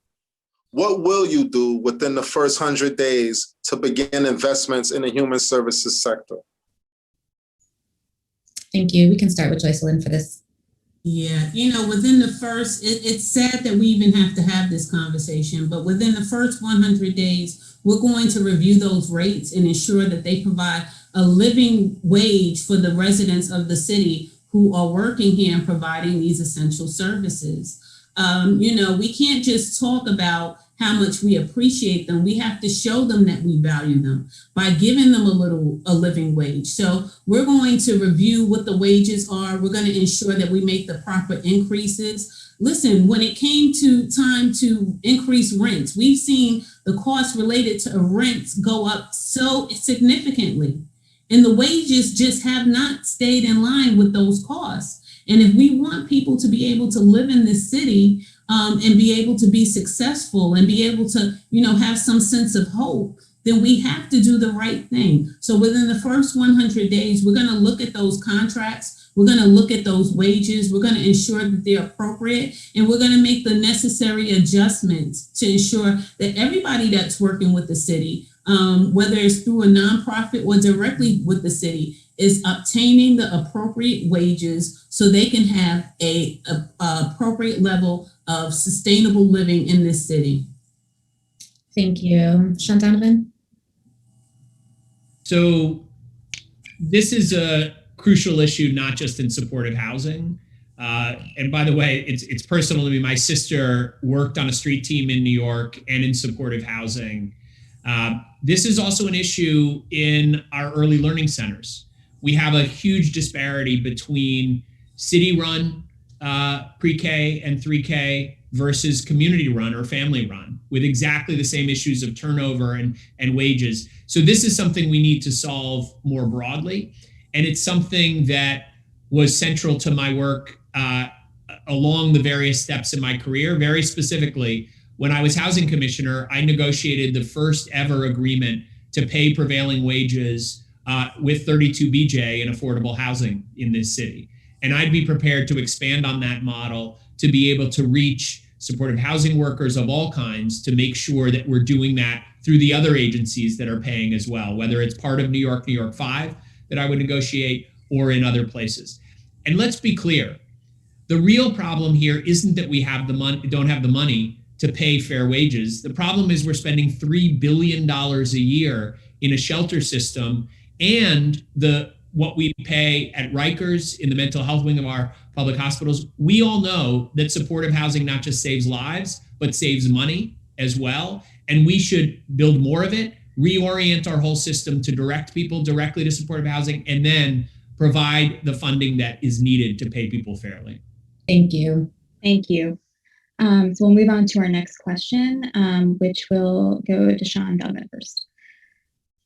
K: What will you do within the first 100 days to begin investments in the human services sector?
C: Thank you. We can start with Joycelyn for this.
J: Yeah, within the first, it's sad that we even have to have this conversation, but within the first 100 days, we're going to review those rates and ensure that they provide a living wage for the residents of the city who are working here and providing these essential services. We can't just talk about how much we appreciate them. We have to show them that we value them by giving them a living wage. So we're going to review what the wages are. We're going to ensure that we make the proper increases. Listen, when it came to time to increase rents, we've seen the costs related to rents go up so significantly, and the wages just have not stayed in line with those costs. And if we want people to be able to live in this city and be able to be successful and be able to, have some sense of hope, then we have to do the right thing. So within the first 100 days, we're going to look at those contracts. We're going to look at those wages. We're going to ensure that they're appropriate, and we're going to make the necessary adjustments to ensure that everybody that's working with the city, whether it's through a nonprofit or directly with the city, is obtaining the appropriate wages so they can have a appropriate level of sustainable living in this city.
C: Thank you. Sean Donovan?
I: So this is a crucial issue, not just in supportive housing. And by the way, it's personal to me. My sister worked on a street team in New York and in supportive housing. This is also an issue in our early learning centers. We have a huge disparity between city-run pre-K and 3K versus community-run or family-run, with exactly the same issues of turnover and wages. So this is something we need to solve more broadly. And it's something that was central to my work along the various steps in my career. Very specifically, when I was housing commissioner, I negotiated the first ever agreement to pay prevailing wages with 32 BJ in affordable housing in this city. And I'd be prepared to expand on that model to be able to reach supportive housing workers of all kinds, to make sure that we're doing that through the other agencies that are paying as well, whether it's part of New York 5 that I would negotiate or in other places. And let's be clear, the real problem here isn't that we have the money, don't have the money to pay fair wages. The problem is we're spending $3 billion a year in a shelter system, and what we pay at Rikers in the mental health wing of our public hospitals. We all know that supportive housing not just saves lives, but saves money as well. And we should build more of it, reorient our whole system to direct people directly to supportive housing, and then provide the funding that is needed to pay people fairly.
C: Thank you.
D: Thank you. So we'll move on to our next question, which will go to Sean Donovan first.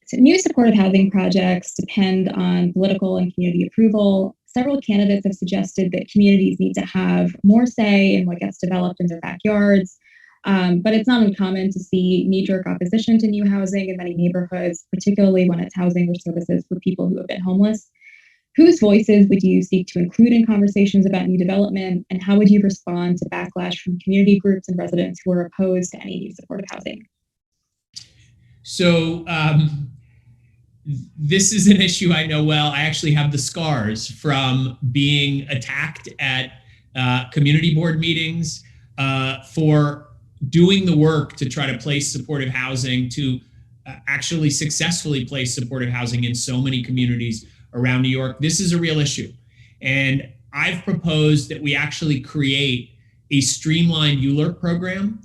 D: So new supportive housing projects depend on political and community approval. Several candidates have suggested that communities need to have more say in what gets developed in their backyards. But it's not uncommon to see knee-jerk opposition to new housing in many neighborhoods, particularly when it's housing or services for people who have been homeless. Whose voices would you seek to include in conversations about new development, and how would you respond to backlash from community groups and residents who are opposed to any new supportive housing?
I: So this is an issue I know well. I actually have the scars from being attacked at community board meetings for doing the work to try to place supportive housing, to actually successfully place supportive housing in so many communities around New York. This is a real issue. And I've proposed that we actually create a streamlined ULURP program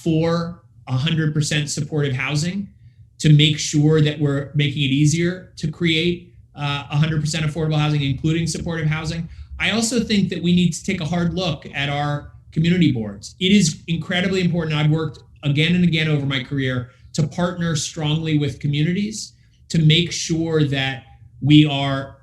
I: for 100% supportive housing, to make sure that we're making it easier to create 100% affordable housing, including supportive housing. I also think that we need to take a hard look at our community boards. It is incredibly important. I've worked again and again over my career to partner strongly with communities to make sure that we are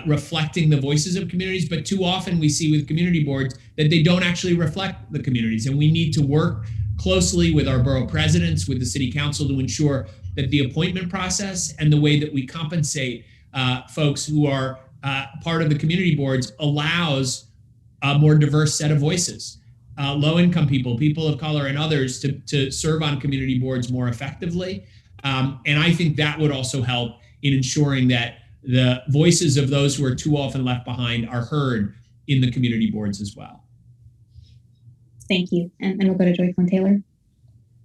I: reflecting the voices of communities, but too often we see with community boards that they don't actually reflect the communities, and we need to work closely with our borough presidents, with the city council, to ensure that the appointment process and the way that we compensate folks who are part of the community boards allows a more diverse set of voices, low-income people, people of color, and others to serve on community boards more effectively. And I think that would also help in ensuring that the voices of those who are too often left behind are heard in the community boards as well.
D: Thank you. And we'll go to Joycelyn Taylor.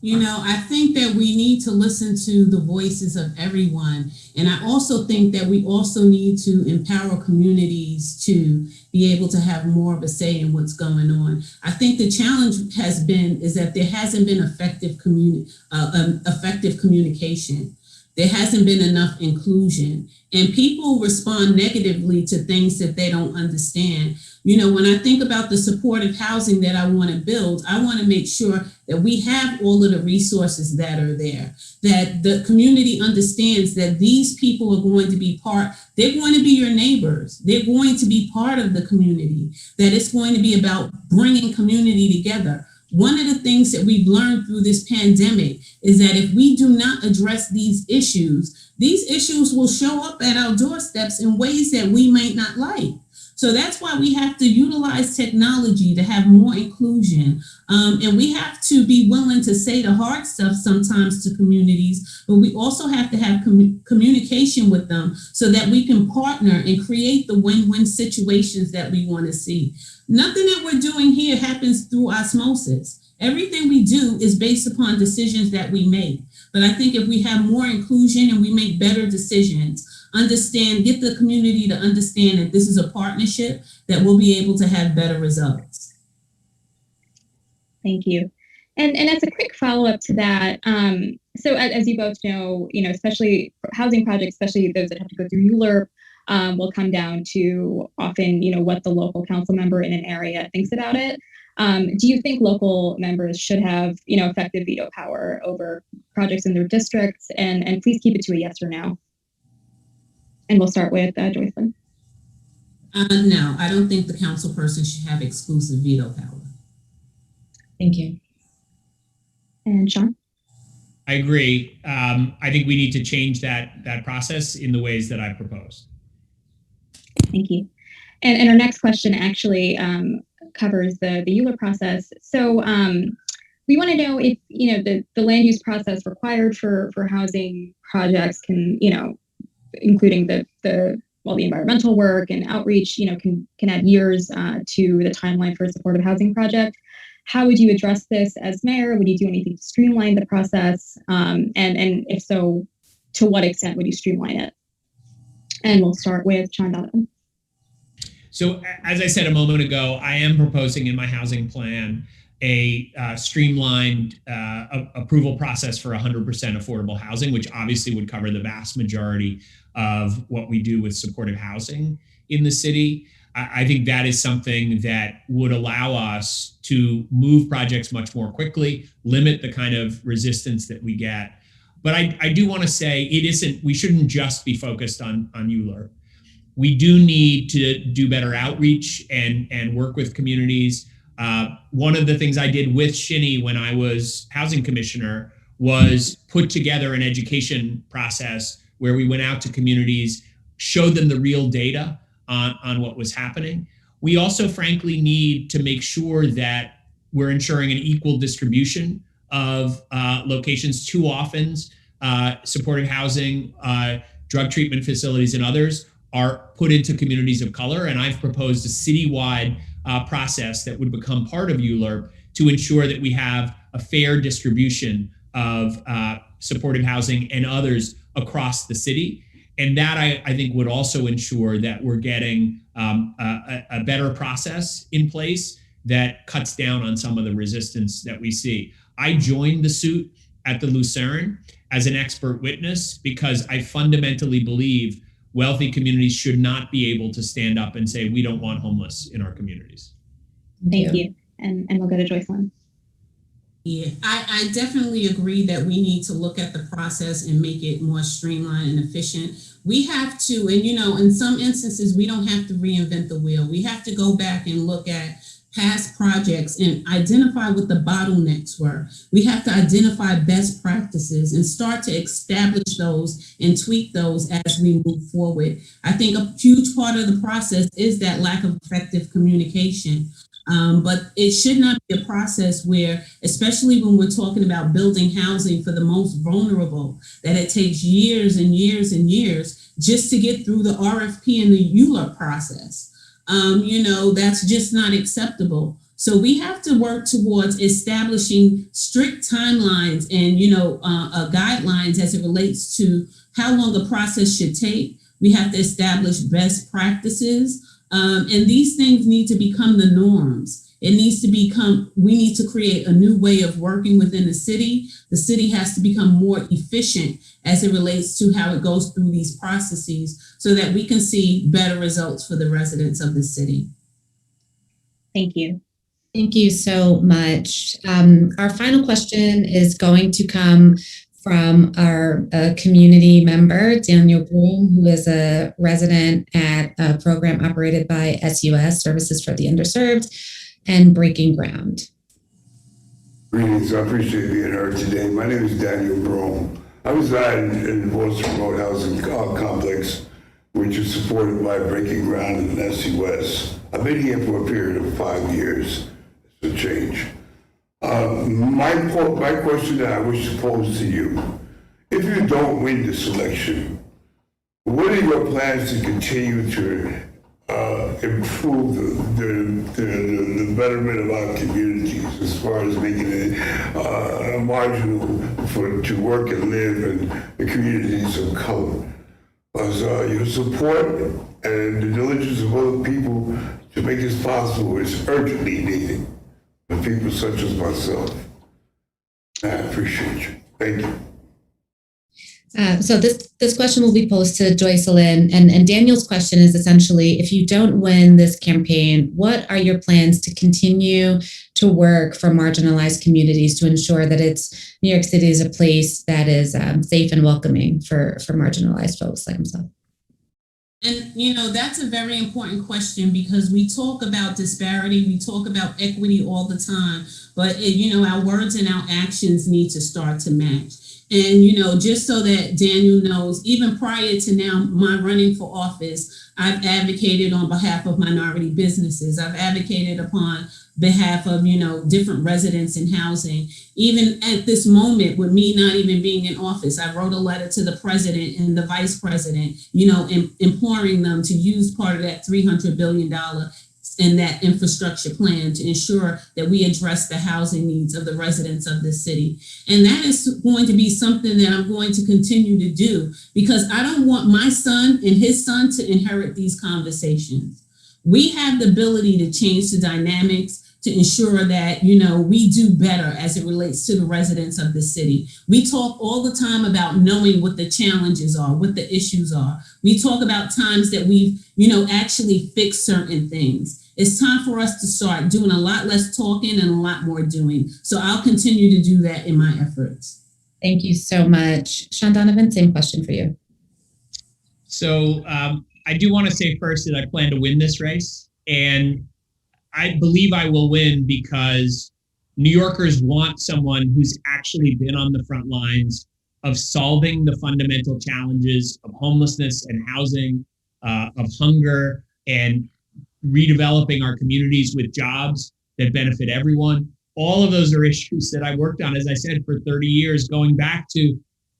J: You know, I think that we need to listen to the voices of everyone. And I also think that we also need to empower communities to be able to have more of a say in what's going on. I think the challenge is that there hasn't been effective communication. There hasn't been enough inclusion, and people respond negatively to things that they don't understand. You know, when I think about the supportive housing that I want to build, I want to make sure that we have all of the resources that are there, that the community understands that these people are going to be they're going to be your neighbors. They're going to be part of the community, that it's going to be about bringing community together. One of the things that we've learned through this pandemic is that if we do not address these issues will show up at our doorsteps in ways that we might not like. So that's why we have to utilize technology to have more inclusion. And we have to be willing to say the hard stuff sometimes to communities, but we also have to have communication with them so that we can partner and create the win-win situations that we want to see. Nothing that we're doing here happens through osmosis. Everything we do is based upon decisions that we make. But I think if we have more inclusion and we make better decisions, get the community to understand that this is a partnership, that we'll be able to have better results.
D: Thank you. And as a quick follow-up to that, so as you both know, especially housing projects, especially those that have to go through ULURP, will come down to often, what the local council member in an area thinks about it. Do you think local members should have, effective veto power over projects in their districts? And please keep it to a yes or no. And we'll start with Joycelyn.
J: No, I don't think the council person should have exclusive veto power.
C: Thank you.
D: And Sean?
I: I agree. I think we need to change that process in the ways that I proposed.
D: Thank you. And our next question actually covers the ULURP process. So we want to know if, the land use process required for housing projects can, including the environmental work and outreach, can add years to the timeline for a supportive housing project. How would you address this as mayor? Would you do anything to streamline the process? And if so, to what extent would you streamline it? And we'll start with Chadha.
I: So as I said a moment ago, I am proposing in my housing plan a streamlined approval process for 100% affordable housing, which obviously would cover the vast majority of what we do with supportive housing in the city. I think that is something that would allow us to move projects much more quickly, limit the kind of resistance that we get. But I do want to say we shouldn't just be focused on ULURP. We do need to do better outreach and work with communities. One of the things I did with Shinny when I was housing commissioner was put together an education process where we went out to communities, showed them the real data on what was happening. We also, frankly, need to make sure that we're ensuring an equal distribution of locations. Too often, supportive housing, drug treatment facilities, and others are put into communities of color. And I've proposed a citywide process that would become part of ULURP to ensure that we have a fair distribution of supportive housing and others across the city. And that I think would also ensure that we're getting a better process in place that cuts down on some of the resistance that we see. I joined the suit at the Lucerne as an expert witness because I fundamentally believe wealthy communities should not be able to stand up and say, we don't want homeless in our communities.
D: Thank you. And we'll go to Joycelyn.
J: Yeah, I definitely agree that we need to look at the process and make it more streamlined and efficient. We have to, and in some instances, we don't have to reinvent the wheel. We have to go back and look at past projects and identify what the bottlenecks were. We have to identify best practices and start to establish those and tweak those as we move forward. I think a huge part of the process is that lack of effective communication. But it should not be a process where, especially when we're talking about building housing for the most vulnerable, that it takes years and years and years just to get through the RFP and the ULURP process. That's just not acceptable. So we have to work towards establishing strict timelines and, guidelines as it relates to how long the process should take. We have to establish best practices. And these things need to become the norms. We need to create a new way of working within the city. The city has to become more efficient as it relates to how it goes through these processes so that we can see better results for the residents of the city.
D: Thank you.
C: Thank you so much. Our final question is going to come from our community member, Daniel Broom, who is a resident at a program operated by SUS, Services for the Underserved, and Breaking Ground.
L: Greetings, I appreciate being heard today. My name is Daniel Broom. I reside in the Boston Remote Housing Complex, which is supported by Breaking Ground and SUS. I've been here for a period of 5 years. It's a change. My question that I wish to pose to you, if you don't win this election, what are your plans to continue to improve the betterment of our communities as far as making it marginal to work and live in the communities of color? Because your support and the diligence of other people to make this possible is urgently needed for people such as myself. I appreciate you. Thank you.
C: So this question will be posed to Joycelyn, and Daniel's question is essentially, if you don't win this campaign, what are your plans to continue to work for marginalized communities to ensure that New York City is a place that is safe and welcoming for marginalized folks like himself?
J: And, that's a very important question because we talk about disparity, we talk about equity all the time, but, our words and our actions need to start to match. And, just so that Daniel knows, even prior to now, my running for office, I've advocated on behalf of minority businesses. I've advocated upon behalf of, different residents in housing. Even at this moment, with me not even being in office, I wrote a letter to the president and the vice president, imploring them to use part of that $300 billion in that infrastructure plan to ensure that we address the housing needs of the residents of this city. And that is going to be something that I'm going to continue to do because I don't want my son and his son to inherit these conversations. We have the ability to change the dynamics to ensure that, we do better as it relates to the residents of the city. We talk all the time about knowing what the challenges are, what the issues are. We talk about times that we've, actually fixed certain things. It's time for us to start doing a lot less talking and a lot more doing. So I'll continue to do that in my efforts.
C: Thank you so much. Sean Donovan, same question for you.
I: So I do want to say first that I plan to win this race, and I believe I will win because New Yorkers want someone who's actually been on the front lines of solving the fundamental challenges of homelessness and housing, of hunger, and redeveloping our communities with jobs that benefit everyone. All of those are issues that I worked on, as I said, for 30 years, going back to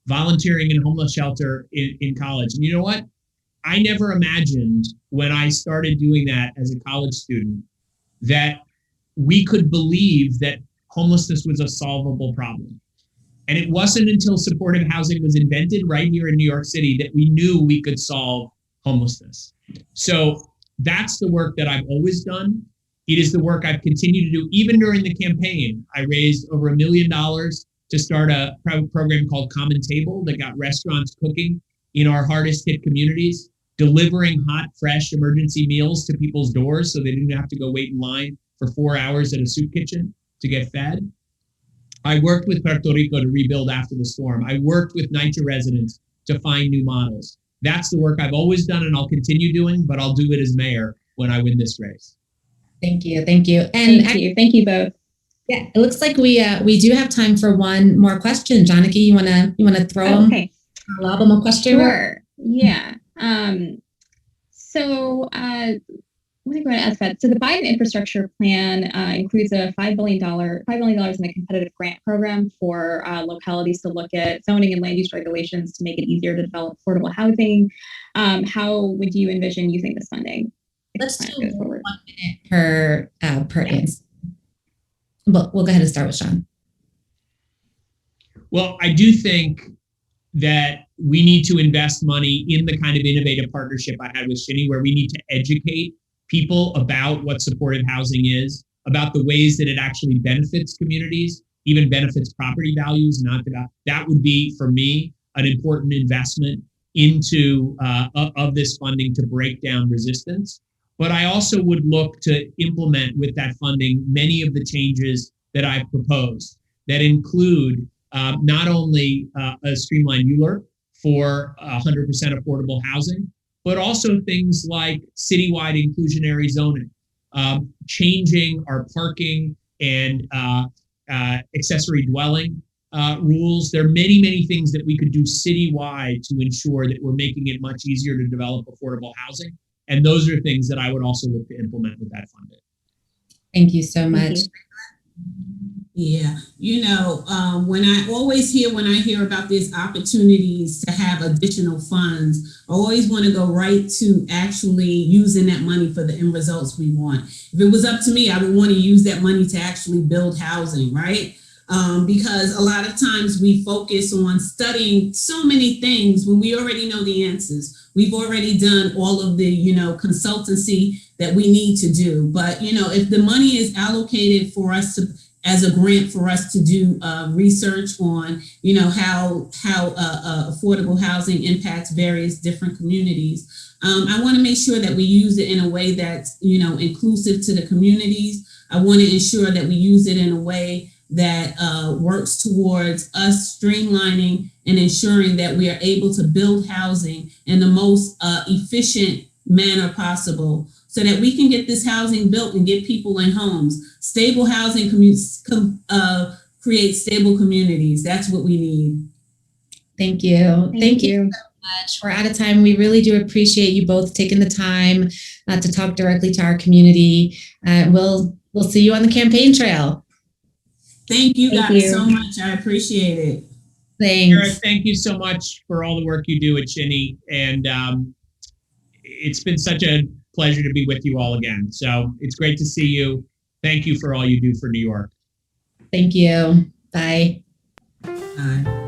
I: volunteering in a homeless shelter in college. And you know what? I never imagined when I started doing that as a college student that we could believe that homelessness was a solvable problem. And it wasn't until supportive housing was invented right here in New York City that we knew we could solve homelessness. So that's the work that I've always done. It is the work I've continued to do. Even during the campaign, I raised over $1 million to start a program called Common Table that got restaurants cooking in our hardest hit communities, delivering hot, fresh emergency meals to people's doors so they didn't have to go wait in line for 4 hours at a soup kitchen to get fed. I worked with Puerto Rico to rebuild after the storm. I worked with NYCHA residents to find new models. That's the work I've always done and I'll continue doing, but I'll do it as mayor when I win this race.
C: Thank you. Thank you.
D: And thank you both.
C: Yeah, it looks like we do have time for one more question. Janaki, you wanna throw lob them a question?
D: Sure. Yeah. So let me go ahead and ask that. So the Biden infrastructure plan includes a $5 billion in a competitive grant program for localities to look at zoning and land use regulations to make it easier to develop affordable housing. How would you envision using this funding?
C: Let's do 1 minute per answer. But we'll go ahead and start with Sean.
I: Well, I do think that we need to invest money in the kind of innovative partnership I had with Shinny, where we need to educate people about what supportive housing is, about the ways that it actually benefits communities, even benefits property values. That would be, for me, an important investment into of this funding to break down resistance. But I also would look to implement with that funding many of the changes that I've proposed that include not only a streamlined ULURP for 100% affordable housing, but also things like citywide inclusionary zoning, changing our parking and accessory dwelling rules. There are many, many things that we could do citywide to ensure that we're making it much easier to develop affordable housing. And those are things that I would also look to implement with that funding.
C: Thank you so much.
J: Yeah, when I hear about these opportunities to have additional funds, I always want to go right to actually using that money for the end results we want. If it was up to me, I would want to use that money to actually build housing, right? Because a lot of times we focus on studying so many things when we already know the answers. We've already done all of the, consultancy that we need to do. But, if the money is allocated for us to, as a grant for us to do research on, how affordable housing impacts various different communities, I want to make sure that we use it in a way that's, inclusive to the communities. I want to ensure that we use it in a way that works towards us streamlining and ensuring that we are able to build housing in the most efficient manner possible so that we can get this housing built and get people in homes. Stable housing creates stable communities. That's what we need.
C: Thank you. Thank you so much. We're out of time. We really do appreciate you both taking the time to talk directly to our community. We'll see you on the campaign trail.
J: Thank you guys so much. I appreciate it.
C: Thanks.
I: Tierra, thank you so much for all the work you do at Shinny. And it's been such a pleasure to be with you all again. So it's great to see you. Thank you for all you do for New York.
C: Thank you. Bye.
J: Bye.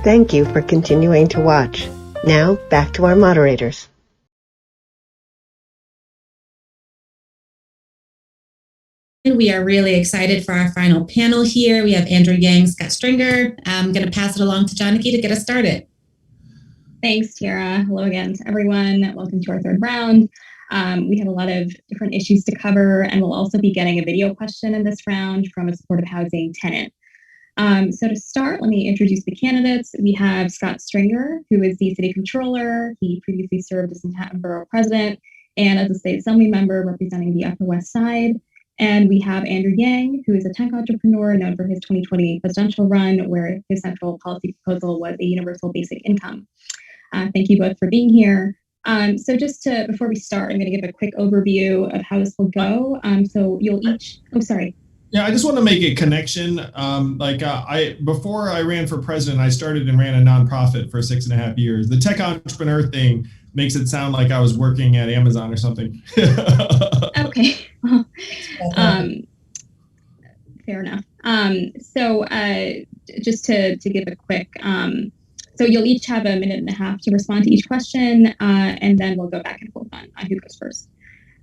A: Thank you for continuing to watch. Now, back to our moderators.
C: We are really excited for our final panel here. We have Andrew Yang, Scott Stringer. I'm going to pass it along to Janaki to get us started.
D: Thanks, Tierra. Hello again to everyone. Welcome to our third round. We have a lot of different issues to cover, and we'll also be getting a video question in this round from a supportive housing tenant. So to start, let me introduce the candidates. We have Scott Stringer, who is the city controller. He previously served as Manhattan Borough president and as a state assembly member representing the Upper West Side. And we have Andrew Yang, who is a tech entrepreneur known for his 2020 presidential run, where his central policy proposal was a universal basic income. Thank you both for being here. So just before we start, I'm going to give a quick overview of how this will go. So you'll each, sorry.
M: Yeah, I just want to make a connection. Before I ran for president, I started and ran a nonprofit for 6.5 years. The tech entrepreneur thing makes it sound like I was working at Amazon or something.
D: Okay. Well, fair enough. So just to give a quick, so you'll each have 1.5 minutes to respond to each question, and then we'll go back and forth on who goes first.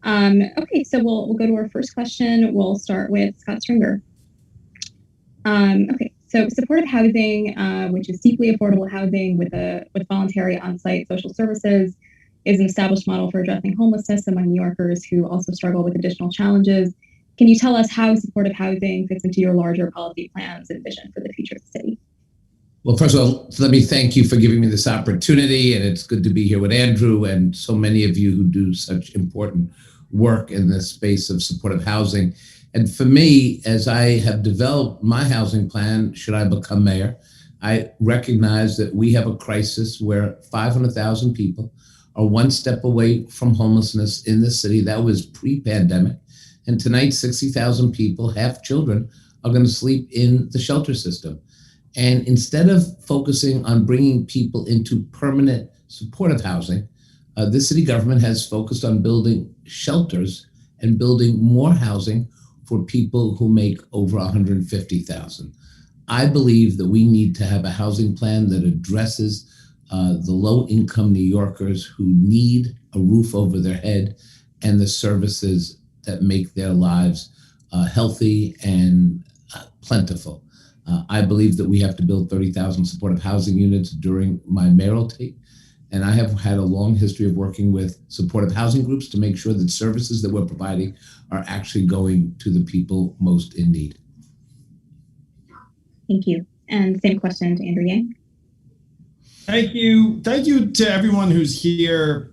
D: Okay, so we'll go to our first question. We'll start with Scott Stringer. Okay, so supportive housing, which is deeply affordable housing with voluntary on-site social services, is an established model for addressing homelessness among New Yorkers who also struggle with additional challenges. Can you tell us how supportive housing fits into your larger policy plans and vision for the future of the city?
N: Well, first of all, let me thank you for giving me this opportunity, and it's good to be here with Andrew and so many of you who do such important work in the space of supportive housing. And for me, as I have developed my housing plan, should I become mayor, I recognize that we have a crisis where 500,000 people are one step away from homelessness in the city. That was pre-pandemic. And tonight, 60,000 people, half children, are going to sleep in the shelter system. And instead of focusing on bringing people into permanent supportive housing, the city government has focused on building shelters and building more housing for people who make over 150,000. I believe that we need to have a housing plan that addresses the low-income New Yorkers who need a roof over their head and the services that make their lives healthy and plentiful. I believe that we have to build 30,000 supportive housing units during my mayoral tape. And I have had a long history of working with supportive housing groups to make sure that services that we're providing are actually going to the people most in need.
D: Thank you. And same question to Andrew Yang.
M: Thank you. Thank you to everyone who's here.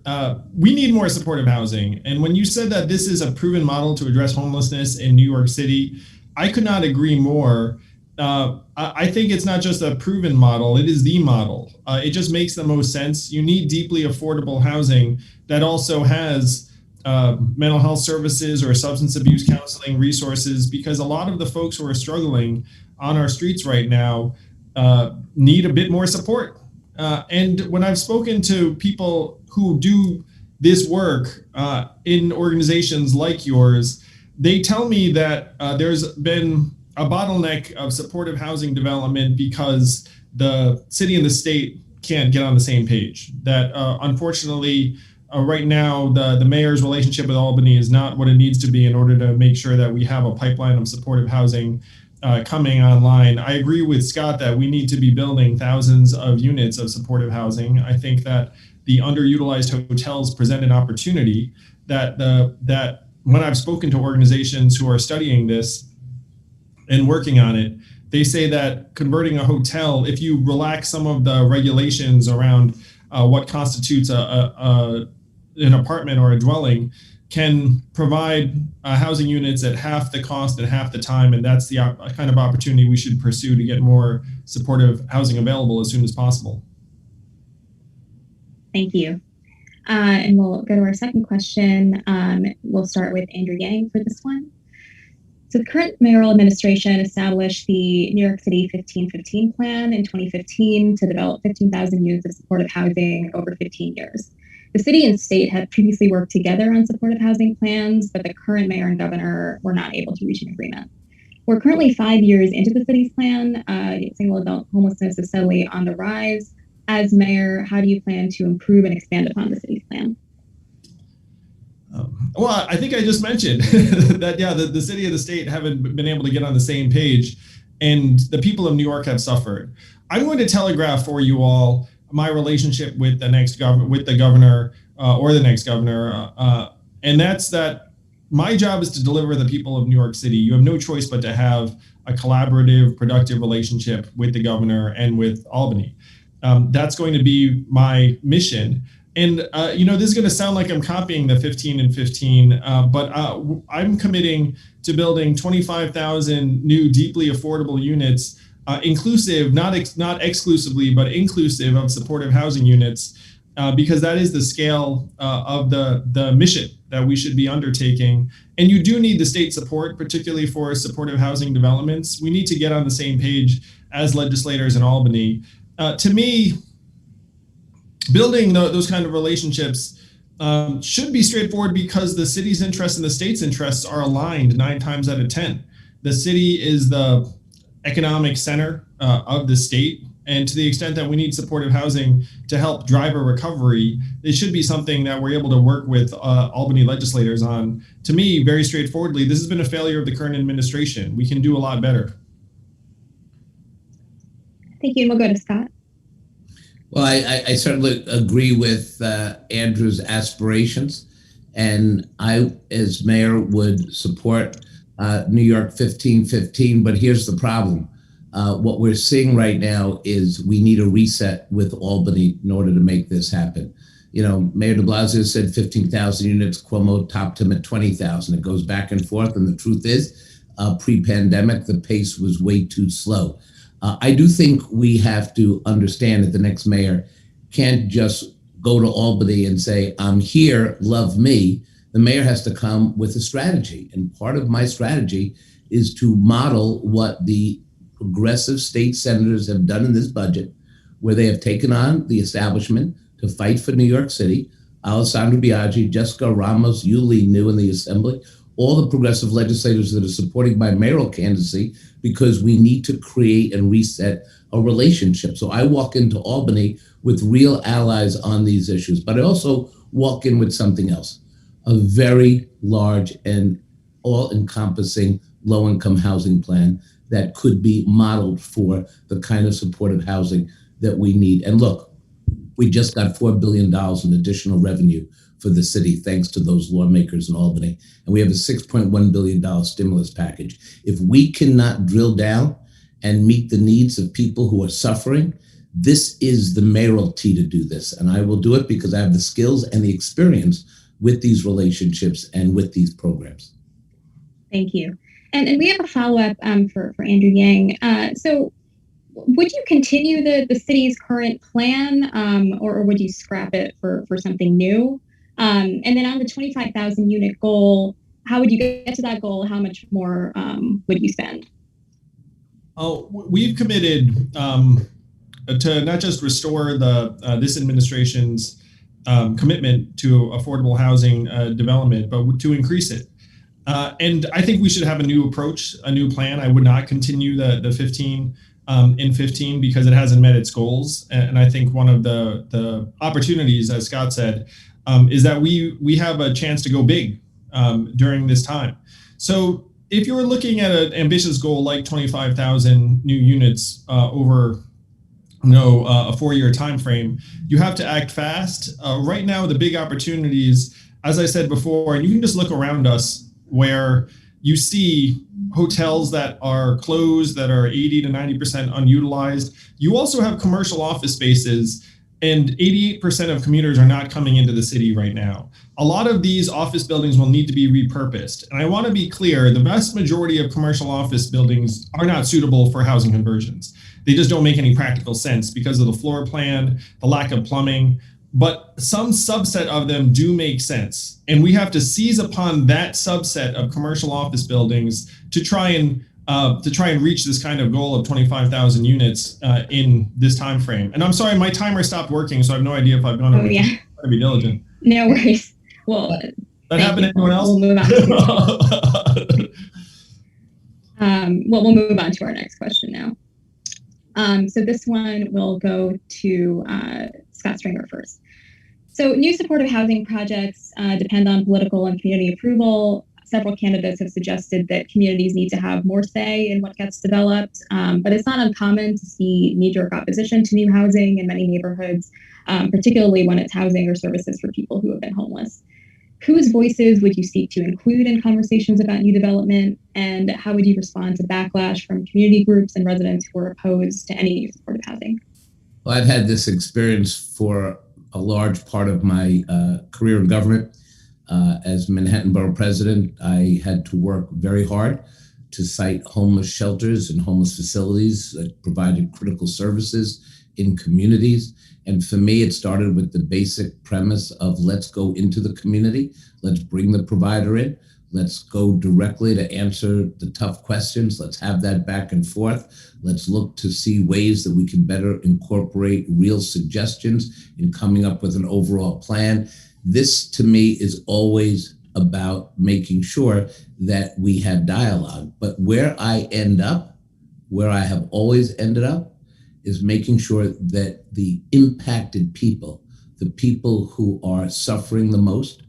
M: We need more supportive housing. And when you said that this is a proven model to address homelessness in New York City, I could not agree more. I think it's not just a proven model, it is the model. It just makes the most sense. You need deeply affordable housing that also has mental health services or substance abuse counseling resources, because a lot of the folks who are struggling on our streets right now need a bit more support. And when I've spoken to people who do this work in organizations like yours, they tell me that there's been a bottleneck of supportive housing development because the city and the state can't get on the same page. That unfortunately, right now, the mayor's relationship with Albany is not what it needs to be in order to make sure that we have a pipeline of supportive housing coming online. I agree with Scott that we need to be building thousands of units of supportive housing. I think that the underutilized hotels present an opportunity that when I've spoken to organizations who are studying this and working on it, they say that converting a hotel, if you relax some of the regulations around what constitutes an apartment or a dwelling, can provide housing units at half the cost and half the time. And that's the kind of opportunity we should pursue to get more supportive housing available as soon as possible.
D: Thank you. And we'll go to our second question. We'll start with Andrew Yang for this one. So the current mayoral administration established the New York City 1515 plan in 2015 to develop 15,000 units of supportive housing over 15 years. The city and state had previously worked together on supportive housing plans, but the current mayor and governor were not able to reach an agreement. We're currently 5 years into the city's plan. Single adult homelessness is steadily on the rise. As mayor, how do you plan to improve and expand upon the city's plan?
M: Well, I think I just mentioned that, yeah, the city and the state haven't been able to get on the same page, and the people of New York have suffered. I'm going to telegraph for you all my relationship with the next governor, and that's that my job is to deliver the people of New York City. You have no choice but to have a collaborative, productive relationship with the governor and with Albany. That's going to be my mission. And, this is going to sound like I'm copying the 15 and 15, but I'm committing to building 25,000 new deeply affordable units, inclusive, not exclusively, but inclusive of supportive housing units, because that is the scale of the mission that we should be undertaking. And you do need the state support, particularly for supportive housing developments. We need to get on the same page as legislators in Albany. To me, building those kind of relationships should be straightforward because the city's interests and the state's interests are aligned 9 times out of 10. The city is the economic center of the state. And to the extent that we need supportive housing to help drive a recovery, it should be something that we're able to work with Albany legislators on. To me, very straightforwardly, this has been a failure of the current administration. We can do a lot better.
D: Thank you. And we'll go to Scott.
N: Well, I certainly agree with Andrew's aspirations, and I, as mayor, would support New York 1515. But here's the problem. What we're seeing right now is we need a reset with Albany in order to make this happen. Mayor de Blasio said 15,000 units. Cuomo topped him at 20,000. It goes back and forth. And the truth is, pre-pandemic, the pace was way too slow. I do think we have to understand that the next mayor can't just go to Albany and say, I'm here, love me. The mayor has to come with a strategy. And part of my strategy is to model what the progressive state senators have done in this budget, where they have taken on the establishment to fight for New York City. Alessandro Biaggi, Jessica Ramos, Yuli New in the Assembly, all the progressive legislators that are supporting my mayoral candidacy, because we need to create and reset a relationship. So I walk into Albany with real allies on these issues, but I also walk in with something else, a very large and all-encompassing low-income housing plan that could be modeled for the kind of supportive housing that we need. And look, we just got $4 billion in additional revenue for the city, thanks to those lawmakers in Albany. And we have a $6.1 billion stimulus package. If we cannot drill down and meet the needs of people who are suffering, this is the mayoralty to do this. And I will do it because I have the skills and the experience with these relationships and with these programs.
D: Thank you. And we have a follow-up for Andrew Yang. So would you continue the city's current plan or would you scrap it for something new? And then on the 25,000 unit goal, how would you get to that goal? How much more would you spend?
M: Oh, we've committed to not just restore this administration's commitment to affordable housing development, but to increase it. And I think we should have a new approach, a new plan. I would not continue the 15 in 15 because it hasn't met its goals. And I think one of the opportunities, as Scott said, is that we have a chance to go big during this time. So if you're looking at an ambitious goal like 25,000 new units over a 4-year time frame, you have to act fast. Right now, the big opportunities, as I said before, and you can just look around us, where you see hotels that are closed, that are 80 to 90% unutilized. You also have commercial office spaces, and 88% of commuters are not coming into the city right now. A lot of these office buildings will need to be repurposed. And I want to be clear, the vast majority of commercial office buildings are not suitable for housing conversions. They just don't make any practical sense because of the floor plan, the lack of plumbing. But some subset of them do make sense. And we have to seize upon that subset of commercial office buildings to try and reach this kind of goal of 25,000 units in this time frame. And I'm sorry, my timer stopped working, so I have no idea if I've gone over. Trying to be diligent.
D: No worries. Well,
M: that happened to anyone else?
D: We'll move on. Well, we'll move on to our next question now. So this one will go to Scott Stringer first. So new supportive housing projects depend on political and community approval. Several candidates have suggested that communities need to have more say in what gets developed, but it's not uncommon to see knee-jerk opposition to new housing in many neighborhoods, particularly when it's housing or services for people who have been homeless. Whose voices would you seek to include in conversations about new development, and how would you respond to backlash from community groups and residents who are opposed to any new supportive housing?
N: Well, I've had this experience for a large part of my career in government. As Manhattan Borough President, I had to work very hard to site homeless shelters and homeless facilities that provided critical services in communities. And for me, it started with the basic premise of let's go into the community, let's bring the provider in, let's go directly to answer the tough questions, let's have that back and forth, let's look to see ways that we can better incorporate real suggestions in coming up with an overall plan. This, to me, is always about making sure that we have dialogue. But where I end up, where I have always ended up, is making sure that the impacted people, the people who are suffering the most,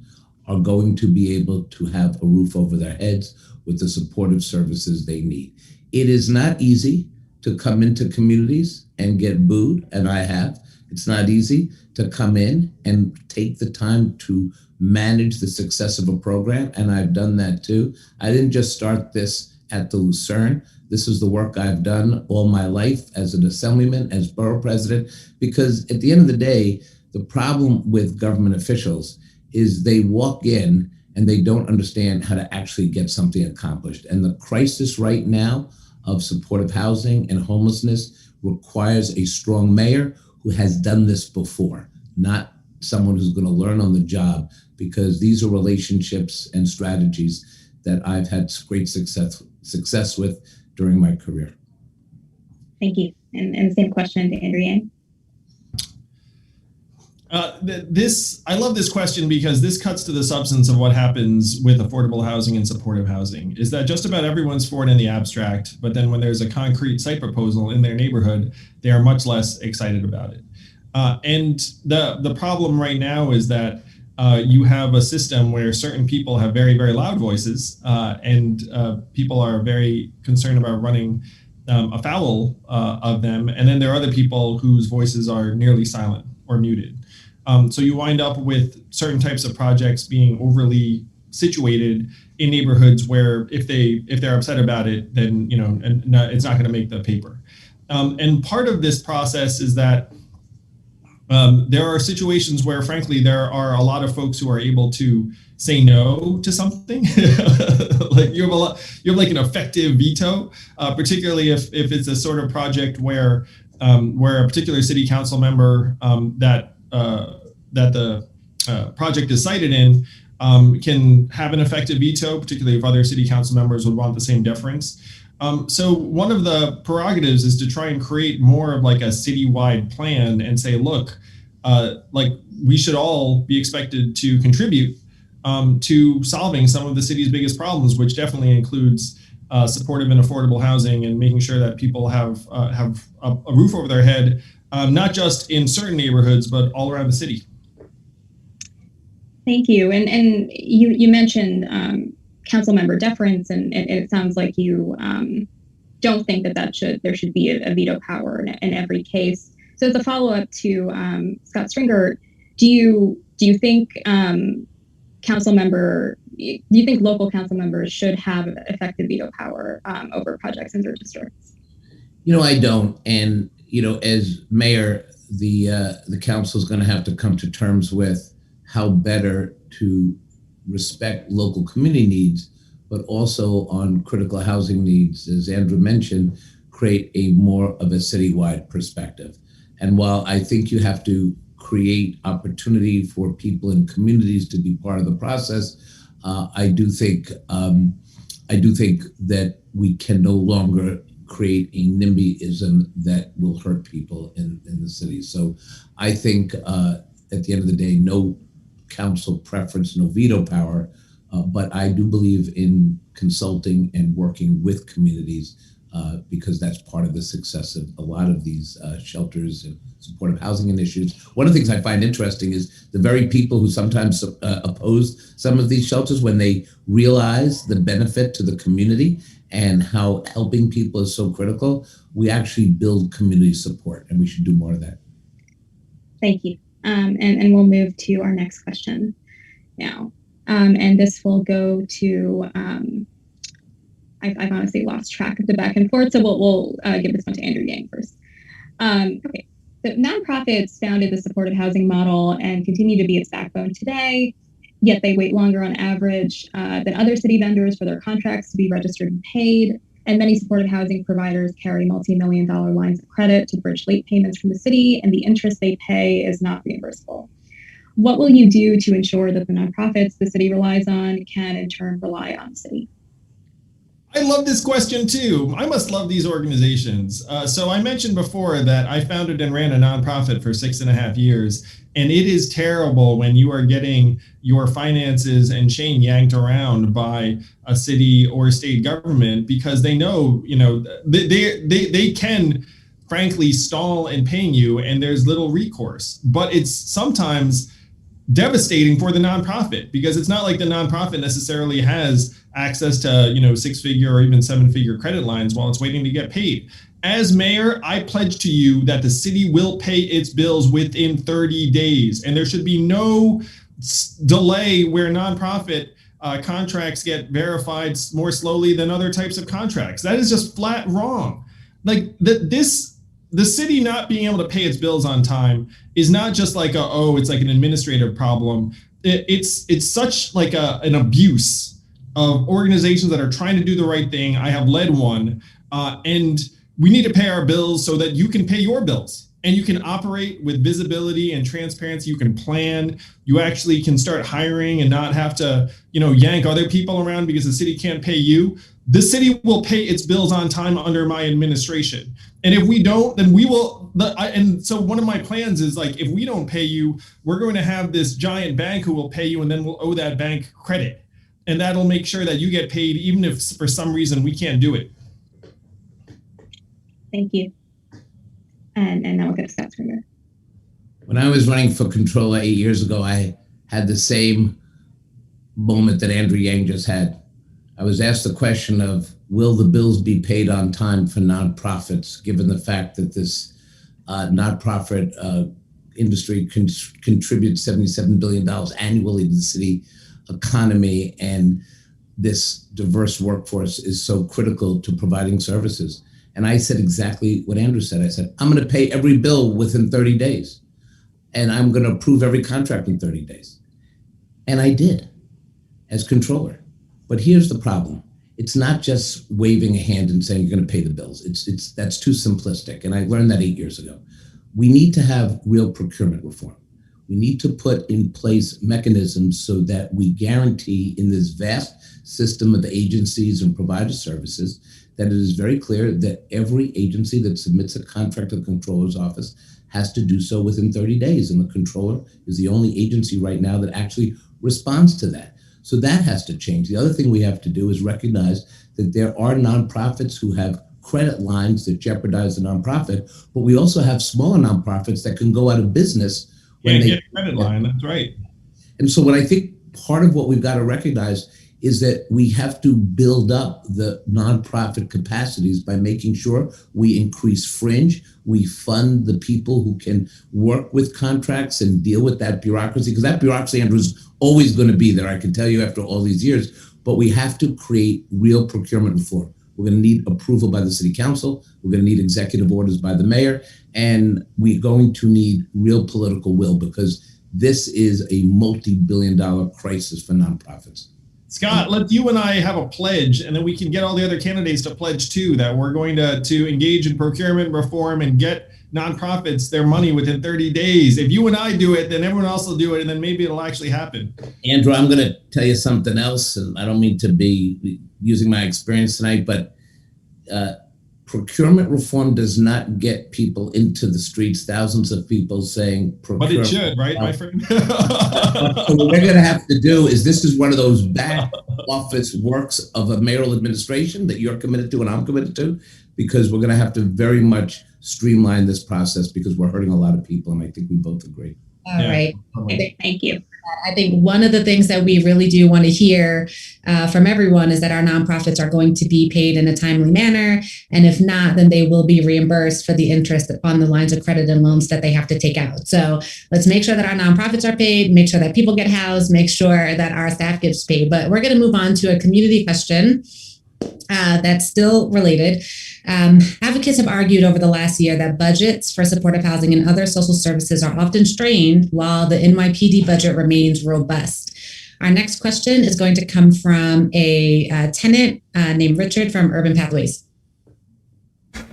N: are going to be able to have a roof over their heads with the supportive services they need. It is not easy to come into communities and get booed, and I have. It's not easy to come in and take the time to manage the success of a program, and I've done that too. I didn't just start this at the Lucerne. This is the work I've done all my life as an assemblyman, as borough president, because at the end of the day, the problem with government officials is they walk in and they don't understand how to actually get something accomplished. And the crisis right now of supportive housing and homelessness requires a strong mayor who has done this before, not someone who's going to learn on the job, because these are relationships and strategies that I've had great success with during my career.
D: Thank you. And the same question to Andrew Yang.
M: I love this question because this cuts to the substance of what happens with affordable housing and supportive housing, is that just about everyone's for it in the abstract, but then when there's a concrete site proposal in their neighborhood, they are much less excited about it. And the problem right now is that you have a system where certain people have very, very loud voices, and people are very concerned about running afoul of them. And then there are other people whose voices are nearly silent or muted. So you wind up with certain types of projects being overly situated in neighborhoods where if they're upset about it, then it's not going to make the paper. And part of this process is that there are situations where, frankly, there are a lot of folks who are able to say no to something. Like you have like an effective veto, particularly if it's a sort of project where a particular city council member that the project is cited in can have an effective veto, particularly if other city council members would want the same deference. So one of the prerogatives is to try and create more of like a citywide plan and say, look, like we should all be expected to contribute to solving some of the city's biggest problems, which definitely includes supportive and affordable housing and making sure that people have a roof over their head, not just in certain neighborhoods, but all around the city.
D: Thank you. And you mentioned council member deference, and it sounds like you don't think that there should be a veto power in every case. So as a follow-up to Scott Stringer, do you think local council members should have effective veto power over projects in their districts?
N: I don't. And as mayor, the council is going to have to come to terms with how better to respect local community needs, but also on critical housing needs, as Andrew mentioned, create a more of a citywide perspective. And while I think you have to create opportunity for people in communities to be part of the process, I do think that we can no longer create a NIMBYism that will hurt people in the city. So I think at the end of the day, no council preference, no veto power, But I do believe in consulting and working with communities because that's part of the success of a lot of these shelters and supportive housing initiatives. One of the things I find interesting is the very people who sometimes oppose some of these shelters, when they realize the benefit to the community and how helping people is so critical, we actually build community support, and we should do more of that.
D: Thank you. And we'll move to our next question now. And this will go to, I've honestly lost track of the back and forth, so we'll give this one to Andrew Yang first. Okay, so nonprofits founded the supportive housing model and continue to be its backbone today, yet they wait longer on average than other city vendors for their contracts to be registered and paid. And many supportive housing providers carry multi-million-dollar lines of credit to bridge late payments from the city, and the interest they pay is not reimbursable. What will you do to ensure that the nonprofits the city relies on can in turn rely on the city?
M: I love this question too. I must love these organizations. So I mentioned before that I founded and ran a nonprofit for 6.5 years, and it is terrible when you are getting your finances and chain yanked around by a city or state government, because they know, they can frankly stall in paying you, and there's little recourse. But it's sometimes devastating for the nonprofit, because it's not like the nonprofit necessarily has access to 6-figure or even 7-figure credit lines while it's waiting to get paid. As mayor, I pledge to you that the city will pay its bills within 30 days, and there should be no delay where nonprofit contracts get verified more slowly than other types of contracts. That is just flat wrong. Like the city not being able to pay its bills on time is not just like it's like an administrative problem. It's such like an abuse of organizations that are trying to do the right thing. I have led one, and we need to pay our bills so that you can pay your bills, and you can operate with visibility and transparency. You can plan. You actually can start hiring and not have to, yank other people around because the city can't pay you. The city will pay its bills on time under my administration. And if we don't, then we will. And so one of my plans is, like, if we don't pay you, we're going to have this giant bank who will pay you, and then we'll owe that bank credit. And that'll make sure that you get paid, even if for some reason we can't do it.
D: Thank you. And now we'll get to Scott Springer.
N: When I was running for controller 8 years ago, I had the same moment that Andrew Yang just had. I was asked the question of, will the bills be paid on time for nonprofits, given the fact that this nonprofit industry contributes $77 billion annually to the city economy, and this diverse workforce is so critical to providing services. And I said exactly what Andrew said. I said, I'm going to pay every bill within 30 days, and I'm going to approve every contract in 30 days. And I did, as controller. But here's the problem. It's not just waving a hand and saying you're going to pay the bills. That's too simplistic. And I learned that 8 years ago. We need to have real procurement reform. We need to put in place mechanisms so that we guarantee, in this vast system of agencies and provider services, that it is very clear that every agency that submits a contract to the controller's office has to do so within 30 days. And the controller is the only agency right now that actually responds to that. So that has to change. The other thing we have to do is recognize that there are nonprofits who have credit lines that jeopardize the nonprofit, but we also have smaller nonprofits that can go out of business when they
M: get a credit line. That's right.
N: And so what I think part of what we've got to recognize is that we have to build up the nonprofit capacities by making sure we increase fringe, we fund the people who can work with contracts and deal with that bureaucracy, because that bureaucracy, Andrew, is always going to be there, I can tell you after all these years, but we have to create real procurement reform. We're going to need approval by the city council, we're going to need executive orders by the mayor, and we're going to need real political will, because this is a multi-billion-dollar crisis for nonprofits.
M: Scott, let you and I have a pledge, and then we can get all the other candidates to pledge too, that we're going to engage in procurement reform and get nonprofits their money within 30 days. If you and I do it, then everyone else will do it, and then maybe it'll actually happen.
N: Andrew, I'm going to tell you something else, and I don't mean to be using my experience tonight, but procurement reform does not get people into the streets, thousands of people saying procurement.
M: But it should, right, my friend?
N: So what we're going to have to do is, this is one of those back office works of a mayoral administration that you're committed to and I'm committed to, because we're going to have to very much streamline this process because we're hurting a lot of people, and I think we both agree.
C: All right.
D: Thank you.
C: I think one of the things that we really do want to hear from everyone is that our nonprofits are going to be paid in a timely manner. And if not, then they will be reimbursed for the interest on the lines of credit and loans that they have to take out. So let's make sure that our nonprofits are paid, make sure that people get housed, make sure that our staff gets paid. But we're going to move on to a community question that's still related. Advocates have argued over the last year that budgets for supportive housing and other social services are often strained while the NYPD budget remains robust. Our next question is going to come from a tenant named Richard from Urban Pathways.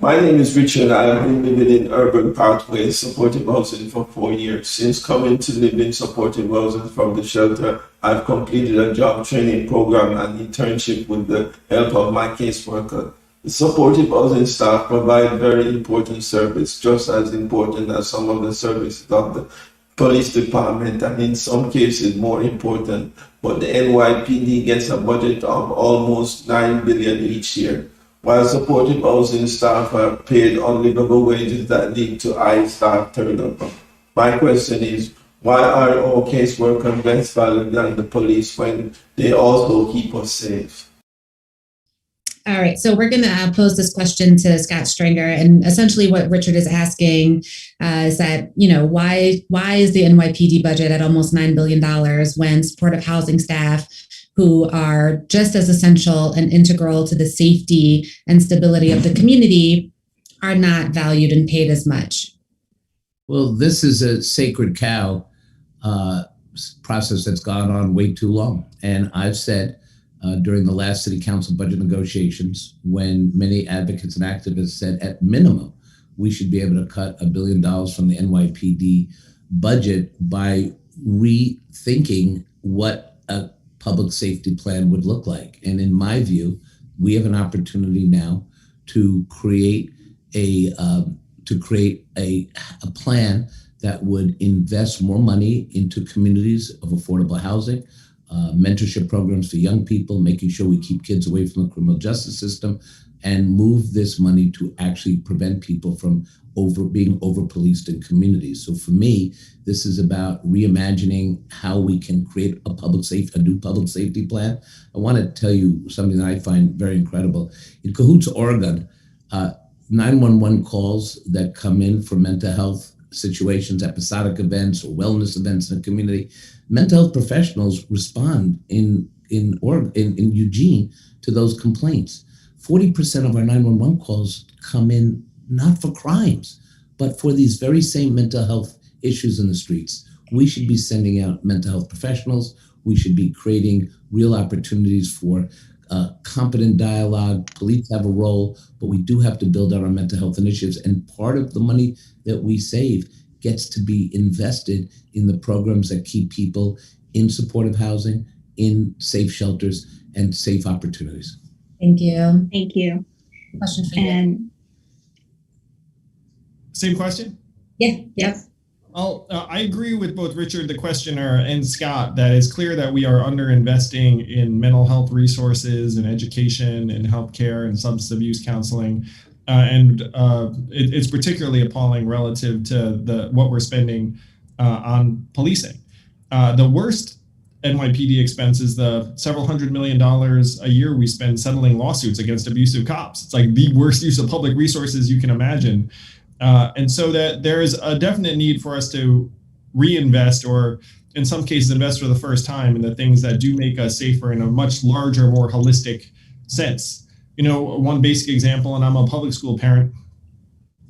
O: My name is Richard. I have been living in Urban Pathways supportive housing for 4 years. Since coming to live in supportive housing from the shelter, I've completed a job training program and internship with the help of my caseworker. The supportive housing staff provide very important service, just as important as some of the services of the police department, and in some cases more important. But the NYPD gets a budget of almost $9 billion each year, while supportive housing staff are paid unlivable wages that lead to high staff turnover. My question is, why are our caseworkers less valued than the police when they also keep us safe?
C: All right, so we're going to pose this question to Scott Stringer, and essentially what Richard is asking is that, why is the NYPD budget at almost $9 billion when supportive housing staff, who are just as essential and integral to the safety and stability of the community, are not valued and paid as much?
N: Well, this is a sacred cow process that's gone on way too long, and I've said during the last city council budget negotiations, when many advocates and activists said at minimum we should be able to cut $1 billion from the NYPD budget by rethinking what a public safety plan would look like. And in my view, we have an opportunity now to create a plan that would invest more money into communities of affordable housing, mentorship programs for young people, making sure we keep kids away from the criminal justice system, and move this money to actually prevent people from being over-policed in communities. So for me, this is about reimagining how we can create a new public safety plan. I want to tell you something that I find very incredible. In Cahoots, Oregon, 911 calls that come in for mental health situations, episodic events, or wellness events in the community, mental health professionals respond in Eugene to those complaints. 40% of our 911 calls come in not for crimes, but for these very same mental health issues in the streets. We should be sending out mental health professionals. We should be creating real opportunities for competent dialogue. Police have a role, but we do have to build out our mental health initiatives. And part of the money that we save gets to be invested in the programs that keep people in supportive housing, in safe shelters, and safe opportunities.
C: Thank you.
D: Thank you.
C: Question for you.
D: And
M: same question?
C: Yeah. Yes.
M: I agree with both Richard, the questioner, and Scott that it's clear that we are underinvesting in mental health resources and education and healthcare and substance abuse counseling. It's particularly appalling relative to what we're spending on policing. The worst NYPD expense is the several $100 million a year we spend settling lawsuits against abusive cops. It's like the worst use of public resources you can imagine. And so that there is a definite need for us to reinvest, or in some cases invest for the first time, in the things that do make us safer in a much larger, more holistic sense. One basic example, and I'm a public school parent,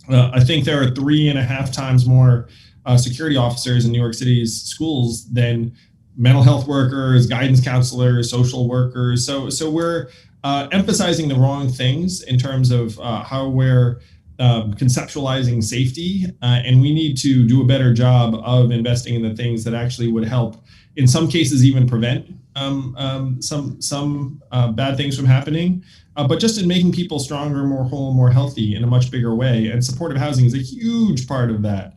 M: I think there are 3.5 times more security officers in New York City's schools than mental health workers, guidance counselors, social workers. So we're emphasizing the wrong things in terms of how we're conceptualizing safety, and we need to do a better job of investing in the things that actually would help, in some cases, even prevent some bad things from happening, but just in making people stronger, more whole, more healthy in a much bigger way. And supportive housing is a huge part of that.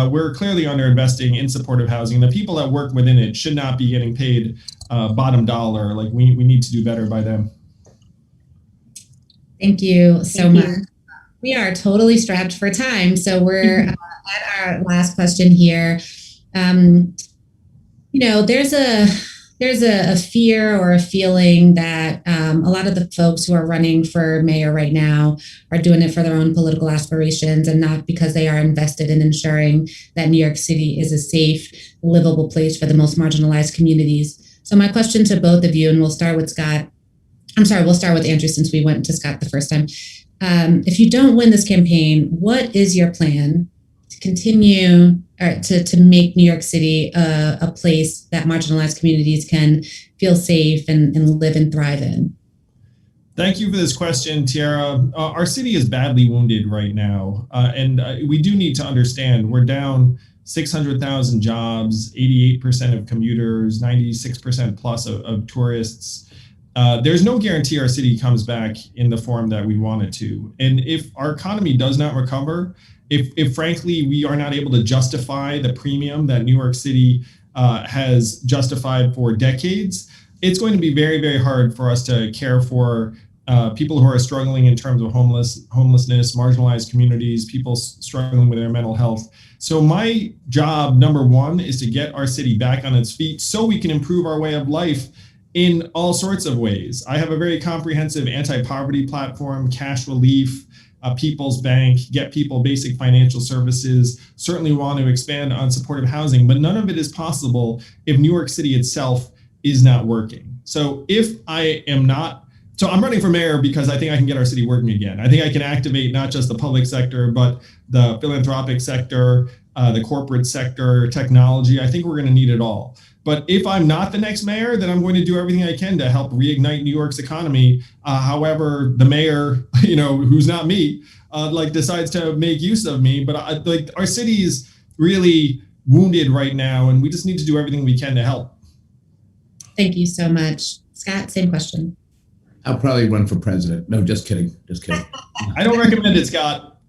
M: We're clearly underinvesting in supportive housing. The people that work within it should not be getting paid bottom dollar. Like we need to do better by them.
C: Thank you so much. We are totally strapped for time, so we're at our last question here. There's a fear or a feeling that a lot of the folks who are running for mayor right now are doing it for their own political aspirations and not because they are invested in ensuring that New York City is a safe, livable place for the most marginalized communities. So my question to both of you, and we'll start with Andrew since we went to Scott the first time. If you don't win this campaign, what is your plan to continue or to make New York City a place that marginalized communities can feel safe and live and thrive in?
M: Thank you for this question, Tierra. Our city is badly wounded right now, and we do need to understand we're down 600,000 jobs, 88% of commuters, 96% plus of tourists. There's no guarantee our city comes back in the form that we want it to. And if our economy does not recover, if frankly we are not able to justify the premium that New York City has justified for decades, it's going to be very, very hard for us to care for people who are struggling in terms of homelessness, marginalized communities, people struggling with their mental health. So my job, number one, is to get our city back on its feet so we can improve our way of life in all sorts of ways. I have a very comprehensive anti-poverty platform, cash relief, People's Bank, get people basic financial services, certainly want to expand on supportive housing, but none of it is possible if New York City itself is not working. So I'm running for mayor because I think I can get our city working again. I think I can activate not just the public sector, but the philanthropic sector, the corporate sector, technology. I think we're going to need it all. But if I'm not the next mayor, then I'm going to do everything I can to help reignite New York's economy. However, the mayor, who's not me, decides to make use of me. But our city is really wounded right now, and we just need to do everything we can to help.
C: Thank you so much. Scott, same question.
N: I'll probably run for president. No, just kidding.
M: I don't recommend it, Scott.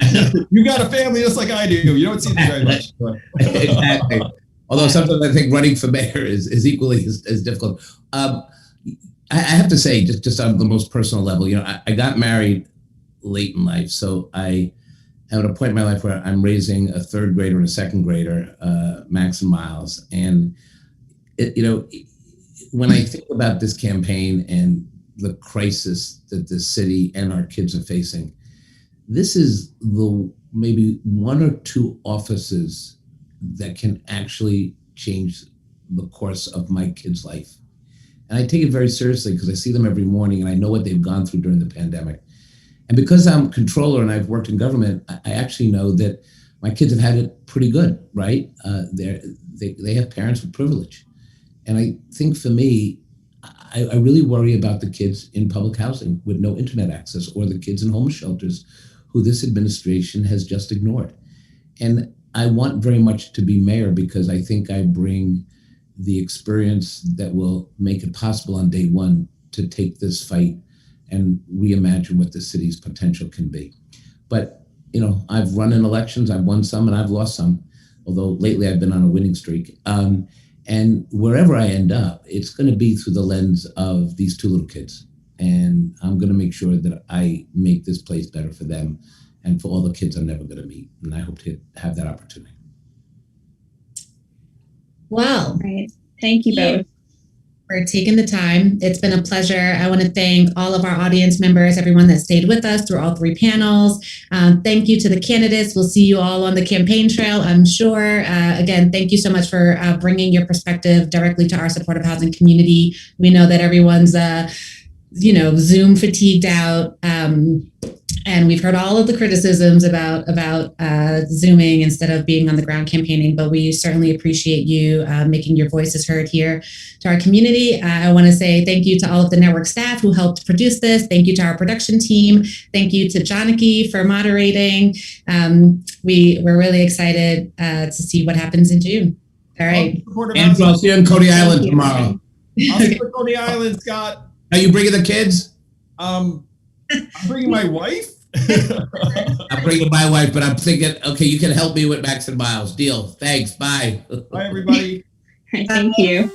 M: You got a family just like I do. You don't see this very much.
N: Exactly. Although sometimes I think running for mayor is equally as difficult. I have to say, just on the most personal level, I got married late in life. So I am at a point in my life where I'm raising a third grader and a second grader, Max and Miles. And, when I think about this campaign and the crisis that the city and our kids are facing, this is the maybe one or two offices that can actually change the course of my kid's life. And I take it very seriously because I see them every morning and I know what they've gone through during the pandemic. And because I'm controller and I've worked in government, I actually know that my kids have had it pretty good, right? They have parents with privilege. And I think for me, I really worry about the kids in public housing with no internet access, or the kids in homeless shelters who this administration has just ignored. And I want very much to be mayor because I think I bring the experience that will make it possible on day one to take this fight and reimagine what the city's potential can be. But, I've run in elections, I've won some and I've lost some, although lately I've been on a winning streak. And wherever I end up, it's going to be through the lens of these two little kids. And I'm going to make sure that I make this place better for them and for all the kids I'm never going to meet. And I hope to have that opportunity.
C: Well,
D: right. Thank you both
C: for taking the time. It's been a pleasure. I want to thank all of our audience members, everyone that stayed with us through all three panels. Thank you to the candidates. We'll see you all on the campaign trail, I'm sure. Again, thank you so much for bringing your perspective directly to our supportive housing community. We know that everyone's Zoom fatigued out. And we've heard all of the criticisms about Zooming instead of being on the ground campaigning, but we certainly appreciate you making your voices heard here to our community. I want to say thank you to all of the network staff who helped produce this. Thank you to our production team. Thank you to Janaki for moderating. We're really excited to see what happens in June. All right.
N: Andrew, I'll see you in Coney Island tomorrow.
M: I'll see you in Coney Island, Scott.
N: Are you bringing the kids?
M: I'm bringing my wife.
N: I'm bringing my wife, but I'm thinking, okay, you can help me with Max and Miles. Deal. Thanks. Bye.
M: Bye, everybody.
D: Thank you.